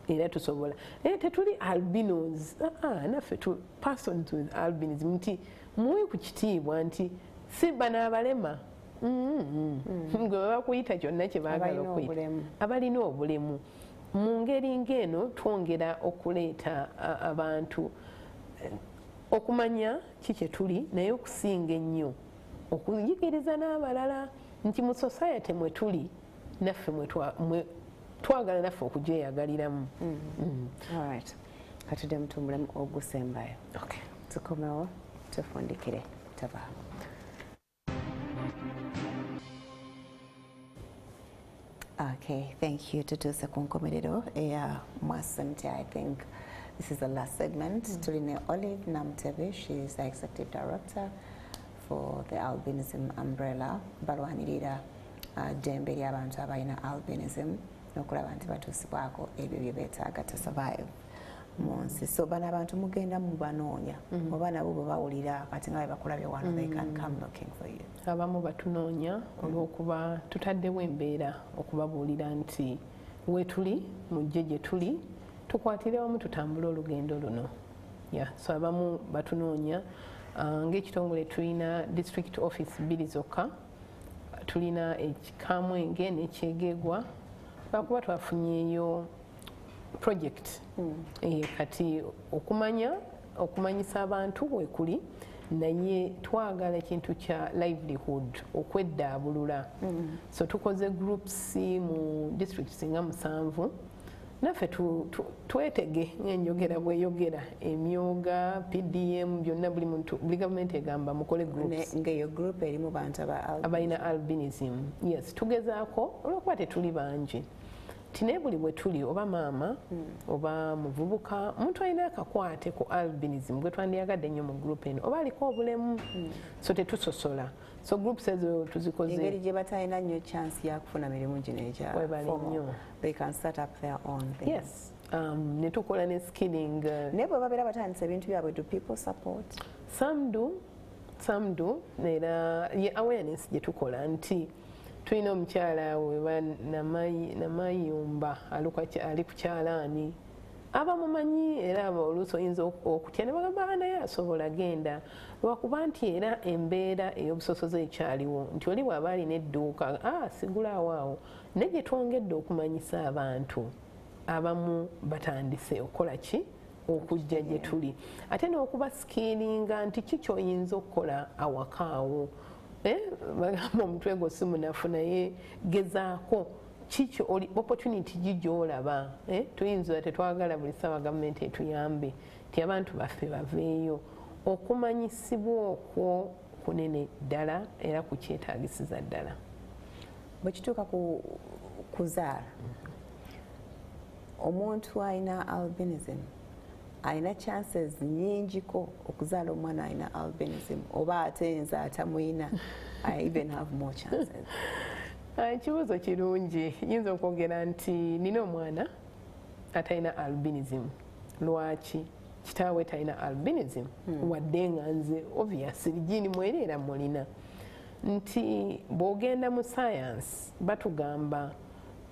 era tusobola. Tetuli albinos. Naffe persons with albinism nti muwe ku kitiibwa nti si bano abalema gwe bakuyita kyonna kye baagala okuyita abalina obulemu mu ngeri ng'eno twongera okuleeta abantu okumanya ki kye tuli naye okusinga ennyo okuyigiriza n'abalala nti mu society mwe tuli naffe twagala naffe okugyeyagaliramu. Alright, katudde mutumbulemu ogusembayo tukomewo tufundikire tava. Okay, thank you. Tutuuse ku nkomerero eya MwasuzeMutya. I think this is the last segment. Tuline Olive Namutebe, she is the executive director for the albinism umbrella. Balwanirira ddembe ly'abantu abalina albinism n'okulaba nti batuusibwako ebyo bye beetaaga to survive mu nsi. So bano abantu mugenda mubanoonya oba nabo bwe bawulira kati nga bwe bakulabye wano they can come looking for you. Abamu batunoonya olw'okuba tutaddewo embeera okubabuulira nti wetuli mujje gye tuli tukwatire wamu tutambule olugendo luno. So abamu batunoonya ng'ekitongole tulina district office bbiri zokka, tulina ekikamwenge n'ekyegeegwa lwakuba twafunyeeyo project kati okumanyisa abantu wekuli naye twagala ekintu kya livelihood okweddaabulula. So tukoze groups mu districts nga 7 naffe twetege ng'enjogera bweyogera emyoga PDM byonna buli gavumenti egamba mukole groups ng'eyo group erimu bantu abalina albinism. Yes, tugezaako olw'okuba tetuli bangi tine buli bwe tuli oba maama oba muvubuka muntu alina akakwate ku albinism gwe twandiyagadde nnyo mu group eno oba aliko obulemu so tetusosola. So groups ezo tuzikoze engeri gye batalina nnyo chance ya kufuna mirimu gino egya they can start up their own things. Yes, ne tukola ne skilling naye bwe babeera batandisa ebintu byabwe do people support? Some do era ye awareness gye tukola nti tulina omukyala we namayumba ali ku kyalaani abamumanyi era oluusi oyinza okutya ne bagamba naye asobola genda lwakuba nti era embeera ey'obusosoze ekyaliwo nti oli bw'aba alina edduuka sigulaawo awo naye gye twongedde okumanyisa abantu abamu batandise okukola ki okujja gye tuli ate n'okubasikiringa nti ki ky'oyinza okukola awaka awo. Bagamba omutwe gwo si munafu naye gezaako kikyo opportunity gy'olaba. Tuyinza tetwagala buli ssaawa gavumenti etuyambe nti abantu baffe baveeyo. Okumanyisibwa okwo kunene ddala era kukyetaagisiza ddala. Bwe kituuka ku kuzaala omuntu alina albinism alina chances nyingiko okuzaala omwana alina albinism oba ate nze atamuyina I even have more chances? Kibuuzo kirungi. Yinza okwogera nti nina omwana atalina albinism. Lwaki? Kitaawe talina albinism wadde nga nze obviously gini mwereera mulina nti bw'ogenda mu science batugamba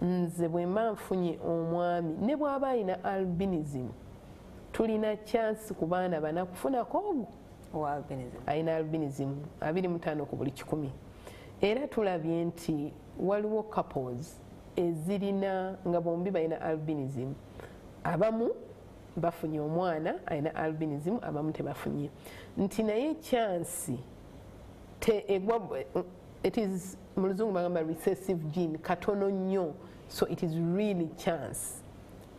nze bwe mba nfunye omwami ne bw'aba alina albinism tulina chance ku baana bana kufunako ogwo alina albinism 25 ku buli 100 era tulabye nti waliwo couples ezirina nga bombi balina albinism, abamu bafunye omwana alina albinism, abamu tebafunye, nti naye chance it is mu luzungu bagamba recessive gene katono nnyo, so it is really chance.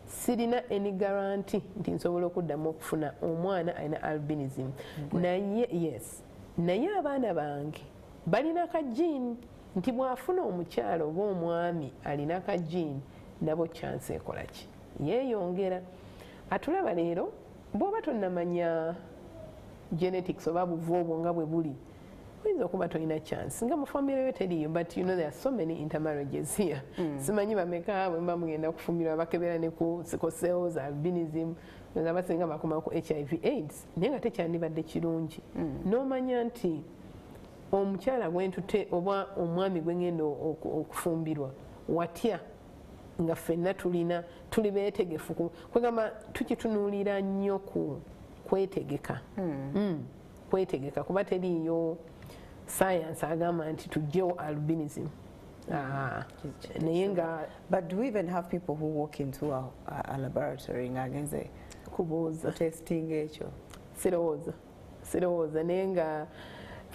Sirina any guarantee nti nsobola okuddamu okufuna omwana alina albinism. Naye yes, naye abaana bange balina ka gene nti bw'afuna omukyalo oba omwami alina ka gene, nabo chance ekola ki? Yeeyongera. Atulaba leero bw'oba tonnamanya genetics oba buva obwo nga bwe buli, oyinza okuba tolina chance nga mu family yo teriyo, but you know there are so many intermarriages here. Simanyi bameka bwe mba mugenda kufumbirwa bakebera ne ku sickle cells, albinism, nga basinga bakoma ku HIV AIDS, naye nga tekyandibadde kirungi. N'omanya nti omukyala gwentute oba omwami gwe ngenda okufumbirwa watya nga ffenna tuli beetegefu kwegamba tukitunuulira nnyo ku kwetegeka. Kwetegeka kuba teriyo science agamba nti tujjewo albinism. Naye nga but do we even have people who walk into a laboratory ngagenze kubuuza testing ekyo? Sirowooza naye nga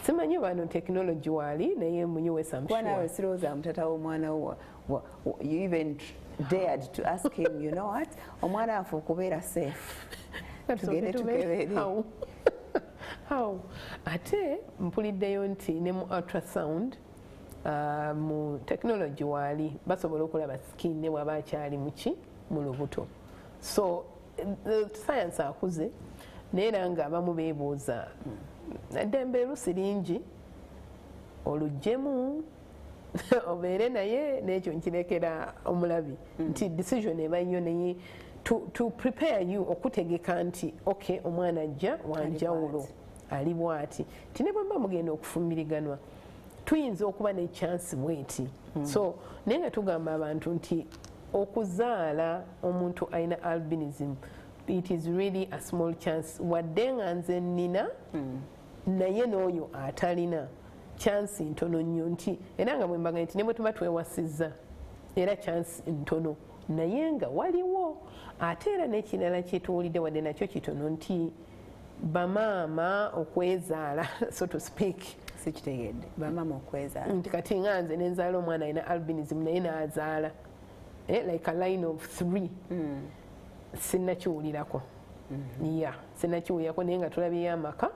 simanyi bano technology wali naye munyiwesa mshuwa. Nawe sirowooza mutata w'omwana wo you even dared to ask him, you know what, omwana afu okubeera safe tugende tukebere. How? Ate mpuliddeyo nti ne mu ultrasound mu technology wali basobola okulaba skin ne waba akyali mu lubuto. So science akuze naye era nga abamu beebuuza naddembe lusi lingi oluggyemu obeere naye n'ekyo nkirekera omulabi nti decision eba nnyo naye to prepare you okutegeka nti okay omwana ajja wanjawulo ali bwati nti ne bwemba mugenda okufumbiriganwa tuyinza okuba ne chance bweti. So naye nga tugamba abantu nti okuzaala omuntu alina albinism, it is really a small chance wadde nga nze nnina naye n'oyo atalina chance ntono nnyo, nti era nga bwe mbaga nti ne bwe tuba twewasizza era chance ntono naye nga waliwo. Ate era n'ekirala kyetuwulidde wadde nakyo kitono nti bamaama okwezaala so to speak. Sikitegedde bamaama okwezaala nti kati nga nze nenzaala omwana alina albinism naye n'azaala like a line of 3 sinnakiwulirako. Sinnakiwulirako naye nga tulabyeyo amaka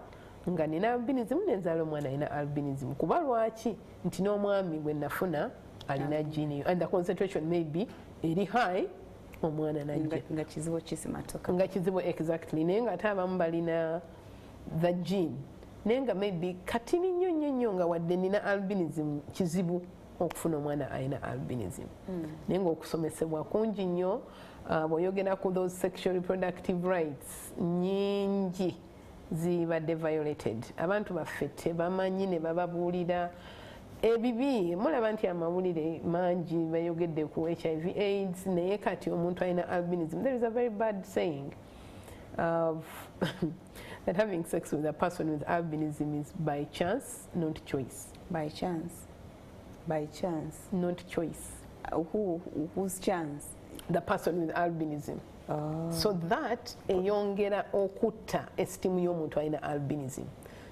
nga nina albinism nenzaala omwana alina albinism. Kuba lwaki? Nti n'omwami gwe nafuna alina gene and the concentration may be eri high, omwana najja nga kizibu kisimatoka nga kizibu exactly. Naye nga ate abamu balina the gene naye nga maybe katini nnyo nga wadde nina albinism kizibu okufuna omwana alina albinism. Naye nga okusomesebwa kungi nnyo. Bw'oyogera ku those sexual reproductive rights nyingi zibadde violated. Abantu baffe tebamanyi ne bababuulira ebibi. Mulaba nti amawulire mangi bayogedde ku HIV AIDS naye kati omuntu alina albinism. There is a very bad saying of that having sex with a person with albinism is by chance, not choice. By chance? By chance? Not choice. Whose chance? The person with albinism. So that eyongera okutta estimu y'omuntu alina albinism.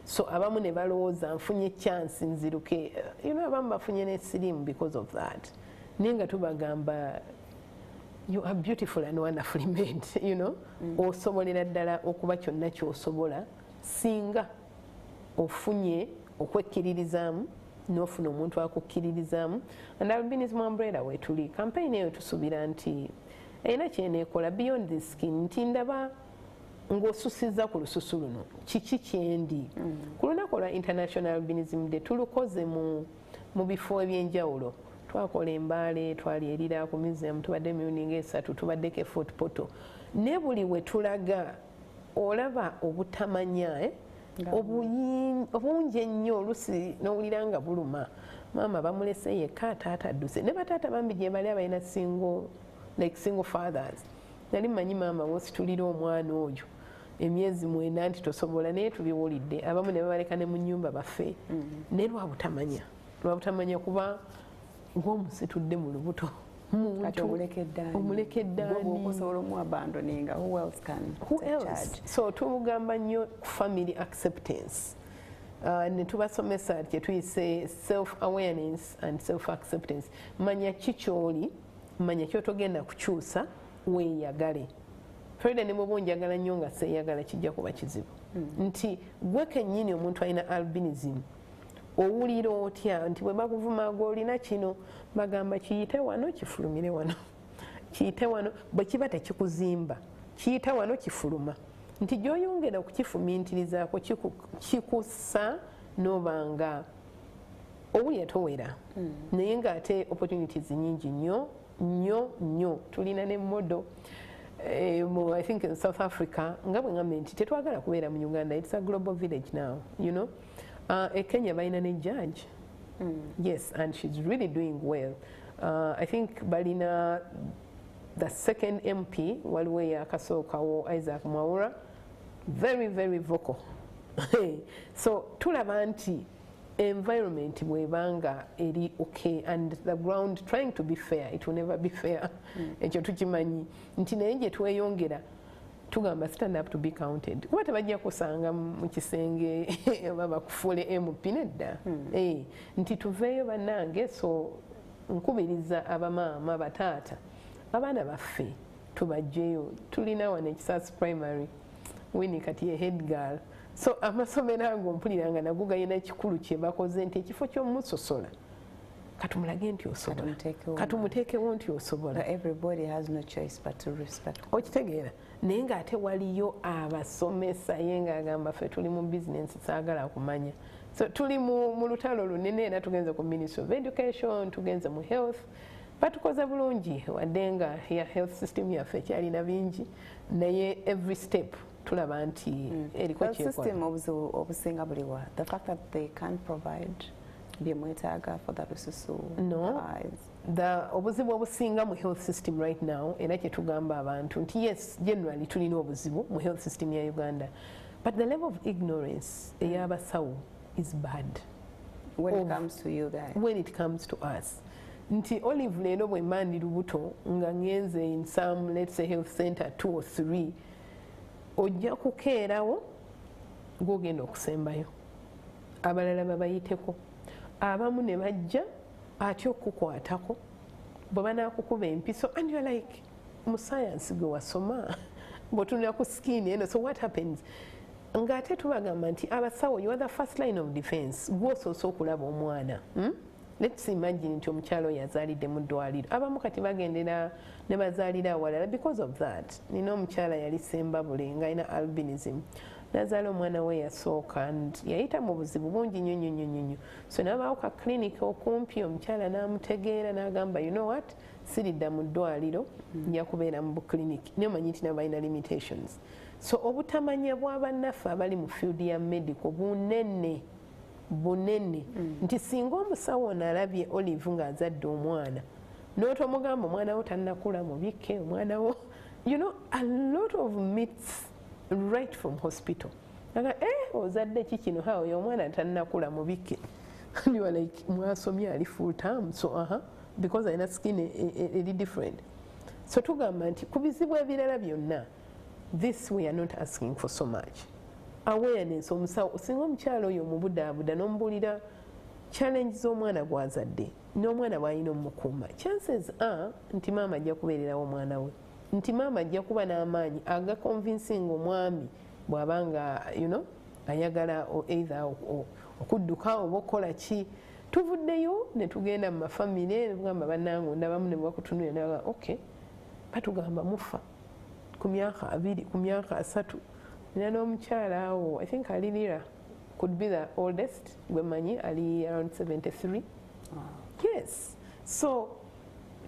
So abamu ne balowooza nfunye chance nziruke, you know, abamu bafunye n'essirimu because of that. Naye nga tubagamba you are beautiful and wonderfully made, you know. Osobolera ddala okuba kyonna ky'osobola singa ofunye okwekkiririzaamu n'ofuna omuntu akukkiririzaamu. And albinism umbrella weetuli campaign eyo tusuubira nti erina kyeneekola beyond the skin, nti ndaba ng'osusizza ku lususu luno kiki kyendi. Ku lunaku lwa International Albinism Day tulukoze mu bifo ebyenjawulo. Twakola embaale, twali erira ku museum, tubadde emirundi ng'esatu, tubaddeko effort poto. Ne buli we tulaga olaba obutamanya obungi ennyo olusi n'owulira nga buluma. Maama bamulese yekka taata adduse. Ne bataata bambi gye bali abalina single fathers. Nali mmanyi maama wositulira omwana oyo emyezi 9 nti tosobola, naye tubiwulidde. Abamu ne babaleka ne mu nnyumba baffe. Naye lwa lwa butamanya kuba ng'omusitudde mu lubuto omuleka eddaani so tugamba nnyo ku family acceptance ne tubasomesa kye tuyise self awareness and self acceptance. Manya kikyoli, manya kyotogenda kukyusa, weeyagale. Freda ne bwoba onjagala nnyo nga seeyagala kijja kuba kizibu. Nti gwe kennyini omuntu alina albinism owulira otya nti bwe bakuvuma ng'olina kino bagamba kiyite wano kifulumire wano kiyite wano bwe kiba tekikuzimba kiyita wano kifuluma nti gy'oyongera okukifumintirizaako kikussa n'obanga owulira towera naye ng'ate opportunities nyingi nnyo tulina ne modo I think in South Africa nga bwe ngambe nti tetwagala kubeera mu Uganda. It's a global village now, you know. Kenya balina ne judge. Yes, and she's really doing well. I think balina the second MP waliwo yakasookawo Isaac Mwaura, very very vocal. So tulaba nti environment bwebanga eri okay and the ground trying to be fair, it will never be fair. Ekyo tukimanyi nti naye gye tweyongera tugamba stand up to be counted. Kuba tebajja kusanga mu kisenge baba kufule MP nedda. Nti tuveeyo bannange, so nkubiriza abamaama bataata abaana baffe tubajjeyo. Tulina wano Ekisasi primary Winnie kati ye head girl. So amasomero ago mpuliranga nago gayina ekikulu kye bakoze nti ekifo ky'omusosola katumulage nti osobola katumuteekewo nti osobola. Everybody has no choice but to respect. Okitegeera naye ng'ate waliyo abasomesa ye ng'agamba ffe tuli mu bizinensi saagala kumanya. So tuli mu lutalo lunene era tugenze ku Ministry of Education, tugenze mu health, batukoze bulungi wadde nga ya health system yaffe kyalina bingi naye every step tulaba nti eriko kyekola. System obusinga buliwa. The fact that they can't provide byemwetaaga for the lususu. No. The obuzibu obusinga mu health system right now era kye tugamba abantu nti yes generally tulina obuzibu mu health system ya Uganda, but the level of ignorance ey'abasawo is bad when it comes to you guys. When it comes to us. Nti Olive leero bwe mandi lubuto nga ngenze in some let's say health center 2 or 3 ojja kukeerawo ng'ogenda okusembayo abalala babayiteko abamu ne bajja ate okukwatako bwe banaakukuba empiso and you're like mu science gwe wasoma bw'otunula ku skin eno. So what happens ng'ate tubagamba nti abasawo you are the first line of defense gw'osoosa okulaba omwana. Let's imagine nti omukyalo yazaalidde mu ddwaliro abamu kati bagendera ne bazaalira awalala because of that. Nina omukyala yali Sembabule ng'alina albinism nazaala omwana we yasooka and yayita mu buzibu bungi nnyo. So n'abaawo ka clinic okumpi omukyala n'amutegeera n'agamba you know what siridda mu ddwaliro nja kubeera mu clinic n'omanyi nti nabalina limitations. So obutamanya bw'abannaffe abali mu field ya medical bunene nti singa omusawo nalabye Olive ng'azadde omwana n'otomugamba omwana wo tannakula mubikke omwana wo, you know, a lot of myths right from hospital. Aga ozadde ki kino oyo omwana tannakula mubikke and you are like mwasomye ali full term so because alina skin eri different. So tugamba nti ku bizibu ebirala byonna this we are not asking for so much awareness. Omusawo singa omukyalo oyo omubudaabuda n'omubulira challenge z'omwana gwazadde n'omwana bw'alina omukuuma, chances are nti maama ajja kubeererawo omwana we, nti maama ajja kuba n'amaanyi aga convincing omwami bw'abanga you know ayagala either okudduka oba okukola ki. Tuvuddeyo ne tugenda mu mafamire ne tugamba bannange ndabamu ne bakutunulira naga okay batugamba mufa ku myaka 2 ku myaka 3 nina n'omukyala awo I think alirira could be the oldest gwe manyi ali around 73. Yes, so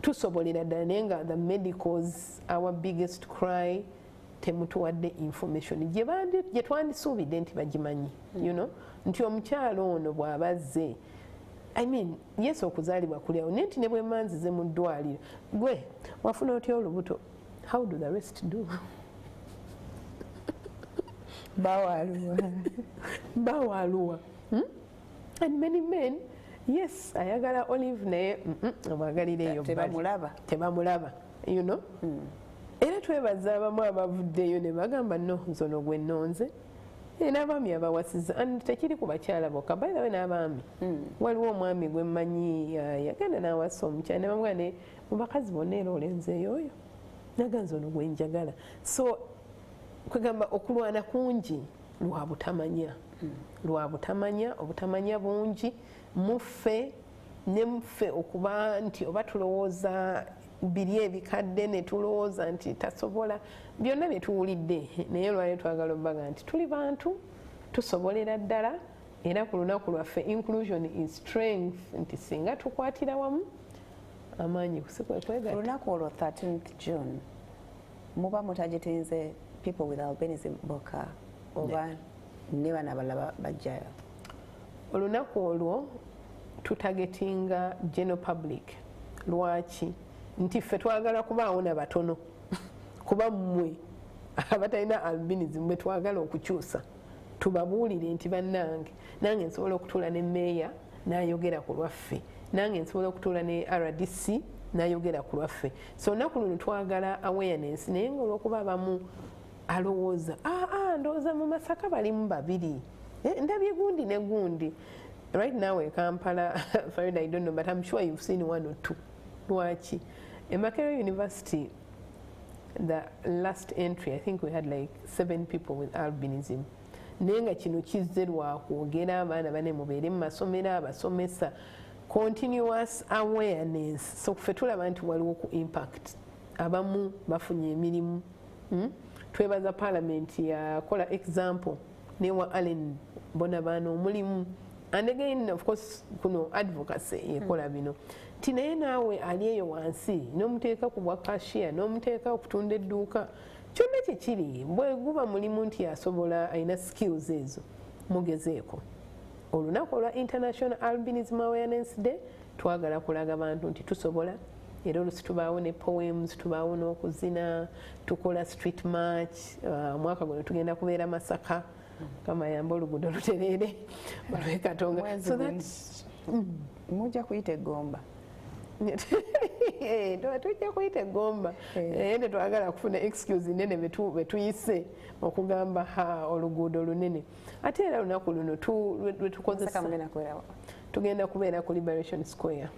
tusobolera ddala naye nga the medicals our biggest cry temutuwadde information gye twandisuubidde nti bagimanyi you know nti omukyalo ono bw'abazze I mean yes okuzaalibwa kulyawo naye nti ne bwe manzize mu ddwaliro gwe wafuna otya olubuto, how do the rest do? Bawalua. And many men yes ayagala Olive naye omwagalireeyo tebamulaba you know era twebaza abamu abavuddeyo ne bagamba no zono gwe nnonze n'abaami abawasiza and tekiri ku bakyala bokka by the way n'abaami waliwo omwami gwe mmanyi yagenda n'awasa omukyala ne bamugamba ne mu bakazi bonna era olenzeeyo oyo naganza ono gwe njagala so kwegamba okulwana kungi lwa butamanya obutamanya bungi muffe ne muffe okuba nti oba tulowooza biri ebikadde ne tulowooza nti tasobola byonna bye tuwulidde naye lwali twagala obbaga nti tuli bantu tusobolera ddala era ku lunaku lwaffe inclusion is strength nti singa tukwatira wamu amaanyi kusikwekwega olunaku olwo 13th June muba mutagetinze people with albinism bokka oba ne bana balaba bajjayo olunaku olwo tutagetinga general public lwaki nti ffe twagala kubaawo na batono kuba mmwe abatalina albinism bwe twagala okukyusa tubabuulire nti bannange nange nsobola okutuula ne meeya n'ayogera ku lwaffe nange nsobola okutuula ne RDC n'ayogera ku lwaffe so olunaku luno twagala awareness naye ng'olwokuba abamu alowooza ndowooza mu Masaka balimu babiri ndabye gundi ne gundi right now in Kampala Farida I don't know but I'm sure you've seen one or two lwaki Makerere University the last entry I think we had like 7 people with albinism naye nga kino kizze lwakwogera abaana bane mubeere mu masomero abasomesa continuous awareness so ffe tulaba nti waliwo ku impact abamu bafunye emirimu twebaza parliament yakola example newa Allen Bonabaana omulimu and again of course kuno advocacy yekola bino ti naye naawe ali eyo wansi n'omuteeka ku bwa cashier n'omuteeka okutunda edduuka kyonna kikiri bwe guba mulimu nti asobola alina skills ezo mugezeeko olunaku olwa International Albinism Awareness Day twagala kulaga bantu nti tusobola era olusi tubaawo ne poems tubaawo n'okuzina tukola street march omwaka guno tugenda kubeera Masaka kama yamba oluguudo lutereere balwe Katonga so that mujja kuyita eggomba tujja kuyita eggomba naye twagala kufuna excuse nene betuyise okugamba oluguudo lunene ate era lunaku luno lwetukozesa tugenda kubeera ku Liberation Square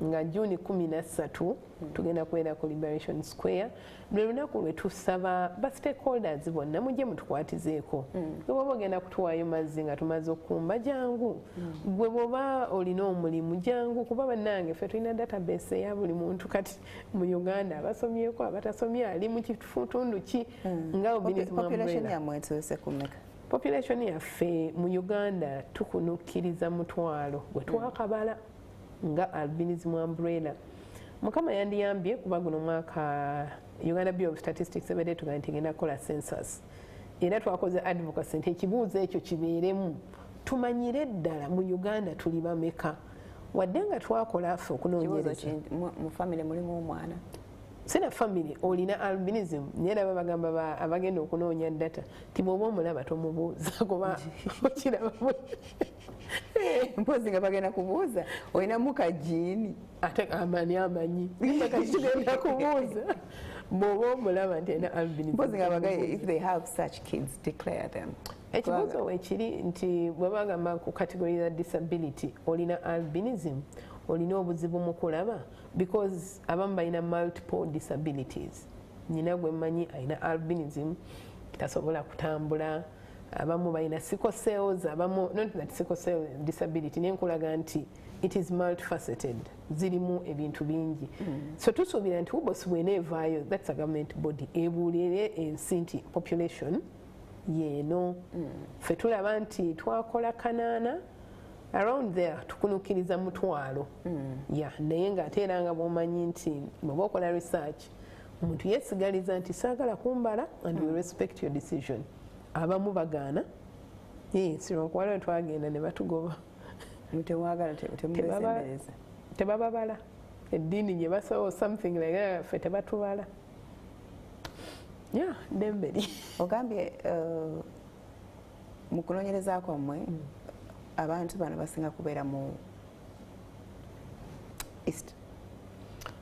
nga June 13 tugenda kubeera ku Liberation Square lwe lunaku lwe tusaba ba stakeholders bonna mujje mutukwatizeeko gwe bwoba ogenda kutuwaayo mazzi nga tumaze okumba jangu gwe bwoba olina omulimu jangu kuba bannange ffe tulina database eya buli muntu kati mu Uganda abasomyeko abatasomye ali mu kitundu ki nga population yamwe etuuse kumeka population yaffe mu Uganda tukunukkiriza mutwalo gwe twakabala nga albinism umbrella mukama yandiyambye kuba guno mwaka Uganda Bureau of Statistics ebedde tugenda tugenda kukola census era twakoze advocacy nti ekibuuzo ekyo kibeeremu tumanyire ddala mu Uganda tuli bameka wadde nga twakola ffe okunoonyereza mu family mulimu omwana sina family olina albinism nyera babagamba abagenda okunoonya data tibwoba omulaba tomubuuza kuba okiraba mpozi nga bagenda kubuuza olina mukajiini ate amanyi tugenda kubuuza bwoba omulaba nti alina albinism mpozi nga bagaye if they have such kids declare them ekibuuzo wekiri nti bwe bagamba ku category ya disability olina albinism olina obuzibu mu kulaba because abamu balina multiple disabilities nyina gwe mmanyi alina albinism tasobola kutambula abamu balina sickle cells abamu not that sickle cell disability nenkulaga nti it is multifaceted zirimu ebintu bingi so tusuubira nti ubosi bweneevaayo that's a government body ebuulire ensi nti population yeeno ffe tulaba nti twakola kanaana around there tukunukkiriza mutwalo naye ng'ate era nga bw'omanyi nti bw'oba okola research omuntu yeesigaliza nti saagala kumbala and we respect your decision abamu bagaana sironkuwala we twagenda ne batugoba tebababala eddiini gye basawo something like that ffe tebatubala demberi ogambye mu kunoonyereza kwammwe abantu bano basinga kubeera mu East?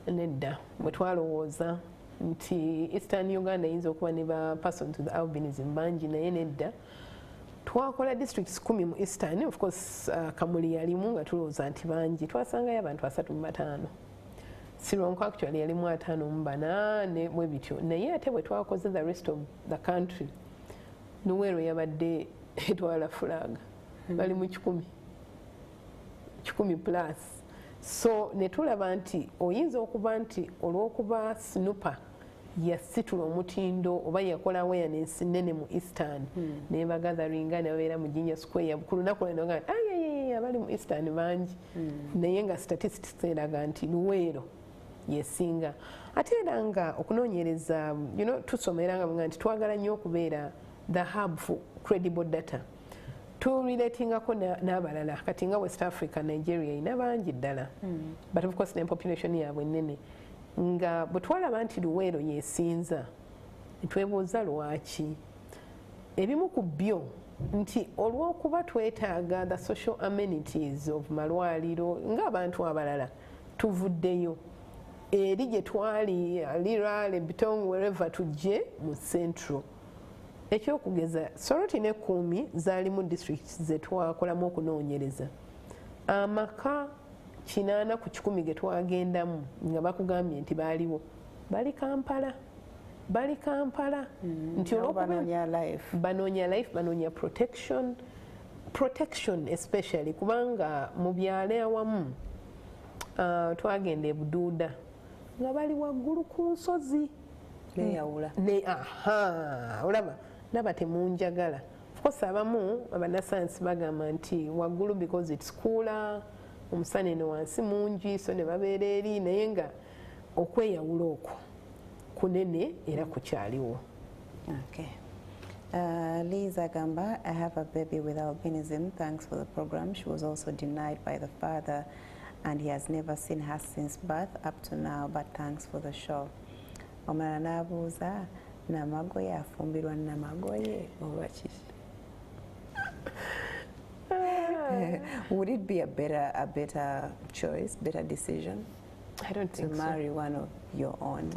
Nedda bwe twalowooza nti Eastern Uganda eyinza okuba ne ba person to the albinism bangi naye nedda twakola districts 10 mu Eastern. Of course Kamuli yalimu nga tulowooza nti bangi, twasangayo abantu 35. Sironko actually yalimu 54 bwe bityo, naye ate bwe twakoze the rest of the country Luweero yabadde etwala flag bali mu 10 plus. So ne tulaba nti oyinza okuba nti olw'okuba Snooper yasitula omutindo oba yakola awareness nnene mu Eastern ne bagatharinga ne babeera mu Jinja Square ku lunaku lweno nga abali mu Eastern bangi naye nga statistics eraga nti Luweero yesinga. Ate era nga okunoonyereza tusomera nga nti twagala nnyo okubeera the hub for credible data. Relatingako n'abalala kati nga West Africa, Nigeria ina bangi ddala, but of course ne population yaabwe nnene. Nga bwe twalaba nti Luweero yesinza netwebuuza lwaki. Ebimu ku byo nti olw'okuba twetaaga the social amenities of malwaliro ng'abantu abalala tuvuddeyo eri gye twali Lirale, Bitongo, wherever tujje mu Central. Ekyokugeza Soroti ne Kumi zaali mu districts ze twakolamu okunoonyereza. Amaka 80 ku 100 ge twagendamu nga bakugambye nti baaliwo bali Kampala. Nti banoonya life, banoonya protection especially kubanga mu byalo awamu twagenda e Buduuda nga bali waggulu ku nsozi Beeyawula. Olaba naba temunjagala. Of course abamu abanasayansi bagamba nti waggulu because it's cooler, omusana eno wansi mungi, so ne babeera eri, naye nga okweyawula okwo kunene era kukyaliwo. Okay. Liza Gamba, I have a baby with albinism. Thanks for the program. She was also denied by the father and he has never seen her since birth up to now, but thanks for the show. Omala n'abuuza nnamagoye afumbirwa nnamagoye oba kiki? Would it be a better choice, better decision? I don't think to marry one of your own?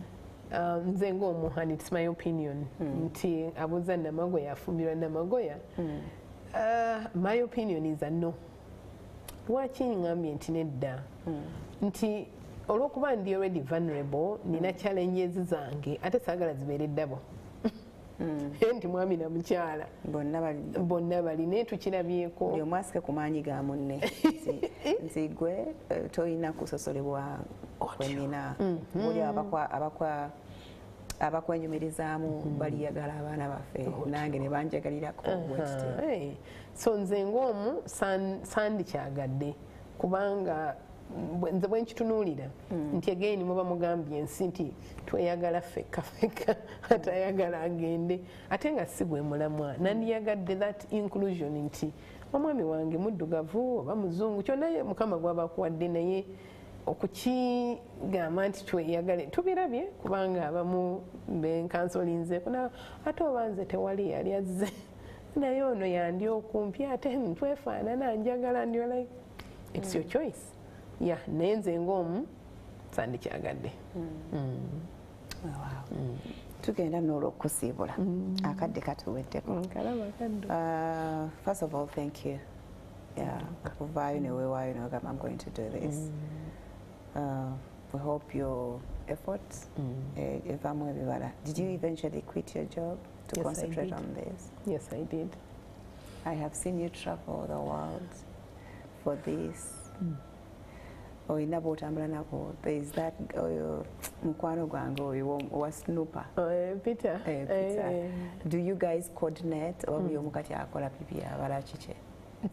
Nze ng'omuhani, it's my opinion. Nti abuuza nnamagoye afumbirwa nnamagoye. My opinion is a no. Lwaki ngambye nti nedda? Nti olw'okuba ndi already vulnerable, nina challenges zange ate saagala zibeere ddabo. Nti mwami na mukyala bonna bali naye tukirabyeko buli omu asike ku maanyi ga munne nti gwe tolina kusosolebwa kwenina muli abakwenyumirizaamu baliyagala abaana baffe nange ne banjagalirako bwekityo. So nze ng'omu sandikyagadde kubanga nze bwe nkitunuulira nti again muba mugambye ensi nti tweyagala ffekka atayagala agende ate nga si gwe mulamwa. Nandiyagadde that inclusion nti omwami wange muddugavu oba muzungu kyonna Mukama gw'abakuwadde, naye okukigamba nti tweyagale tubirabye kubanga abamu benkansolinzeeko ate oba nze tewali yali azze naye ono yandi okumpi ate twefaanana njagala ndi like it's your choice. Naye nze ng'omu sandikyagadde. Tugenda n'olw'okusiibula akadde katuweddeko. First of all, thank you. Okuvaayo ne weewaayo n'ogamba I'm going to do this. We hope your efforts evaamu ebibala. Did you eventually quit your job to concentrate on this? Yes, I did. I have seen you travel the world for this. Oyina bw'otambula nako, there is that mukwano gwange oyo owa Snooper. Peter. Peter. Do you guys coordinate oba buli omu kati akola pipi abala kiki?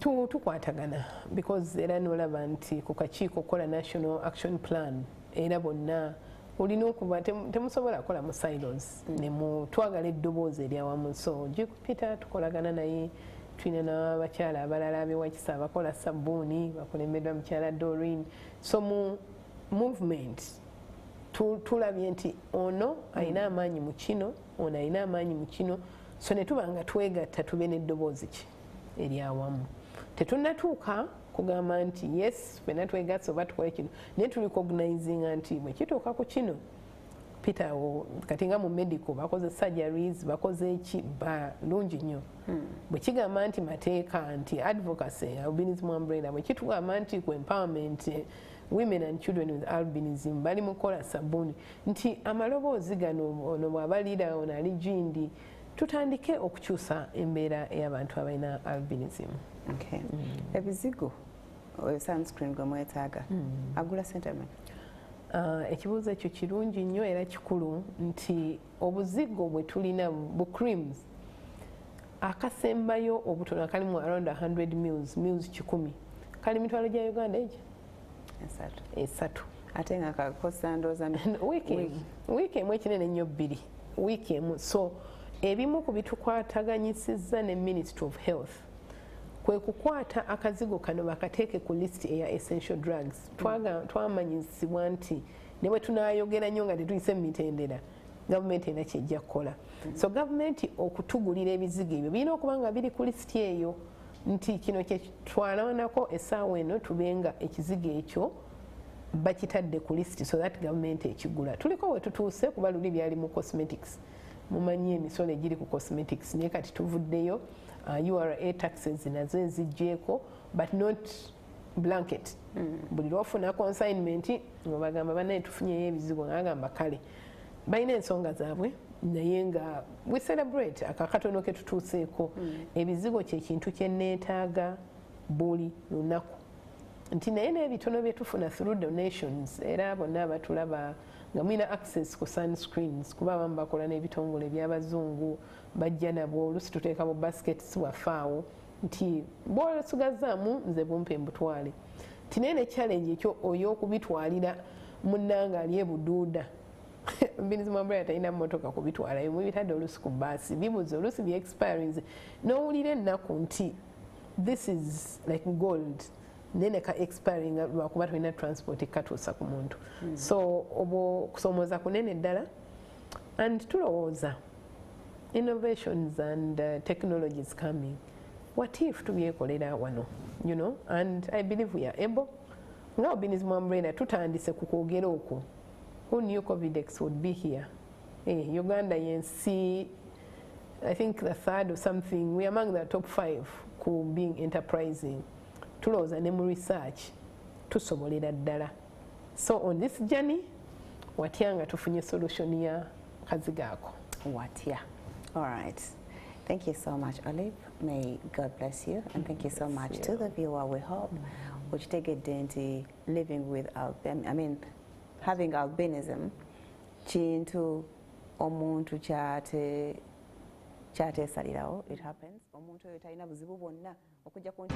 Tukwatagana because era n'olaba nti ku kakiiko okukola National Action Plan era bonna olina okuba temusobola kukola mu silos twagala eddoboozi eryawamu. So Peter tukolagana naye, tulina n'abakyala abalala ab'Ewakisa abakola sabbuuni bakulembeddwa mukyala Doreen. So mu movement tulabye nti ono alina amaanyi mu kino, ono alina amaanyi mu kino, so ne tuba nga twegatta tube n'eddoboozi ki eryawamu. Tetunnatuuka kugamba nti yes fena twegasse oba tukole kino naye tulicognizinga nti bwe kituuka ku kino pitaawo kati nga mu medical bakoze surgeries bakoze eki balungi nnyo bwe kigamba nti mateeka nti advocacy albinism umbrella bwe kitugamba nti ku empowerment women and children with albinism bali mu kukola sabuni nti amaloboozi gano ono bw'abalira ono ali gindi tutandike okukyusa embeera y'abantu abalina albinism. Okay. Ebizigo sunscreen gwe mwetaaga agula ssente mmeka? Ekibuuzo ekyo kirungi nnyo era kikulu nti obuzigo bwe tulina bu creams akasembayo obutono kalimu around 100 mils 100 kali mitwalo gya Uganda egyo esatu ate nga kakosa ndooza wiiki emu ekinene nnyo 2 wiiki emu. So ebimu ku bitukwataganyisizza ne Ministry of Health kwe kukwata akazigo kano bakateeke ku list eya essential drugs. Twamanyisibwa nti ne bwe tunaayogera nnyo nga tetuyise mu mitendera gavumenti erina kyejja kukola. So gavumenti okutugulira ebizigo ebyo birina okuba nga biri ku list eyo nti kino kye twalawanako essaawa eno tubenga ekizigo ekyo bakitadde ku list so that gavumenti ekigula. Tuliko we tutuuse kuba luli byali mu cosmetics. Mumanyi emisolo egiri ku cosmetics naye kati tuvuddeyo URA taxes nazo ezijjeeko but not blanket. Buli lwofuna consignment nga bagamba banaye tufunyeyo ebizigo nga bagamba kale balina ensonga zaabwe naye nga we celebrate akakatono ke tutuuseeko. Ebizigo kyekintu kye neetaaga buli lunaku nti naye n'ebitono bye tufuna through donations era bonna abatulaba nga mulina access ku sunscreens kuba abamu bakola n'ebitongole by'abazungu bajja nabwo olusi tuteeka mu baskets wafaawo nti bw'osigazaamu nze bumpe mbutwale nti naye ne challenge ekyo oy'okubitwalira munnanga ali ebuduuda Albinism umbrella talina mmotoka kubitwalayo mubitadde olusi ku baasi bibuze olusi bye expirings n'owulira ennaku nti this is like gold nene ka expiring lwakuba tulina transport ekatuusa ku muntu. So obwo kusomooza kunene ddala and tulowooza innovations and technologies coming. What if tubyekolera wano, you know, and I believe we are able. Nga Albinism umbrella tutandise ku kwogera okwo. Who knew COVIDX would be here? Uganda yensi, I think the 3rd or something, we are among the top 5 ku being enterprising. Tulowooza ne mu research tusobolera ddala. So on this journey watya nga tufunye solution ya kazigo ako. Watya. All right. Thank you so much, Olive. May God bless you, and thank you so much to the viewer. We hope which take it into living with having albinism kintu omuntu kyateesalirawo. It happens. Omuntu oyo talina buzibu bwonna okujja ku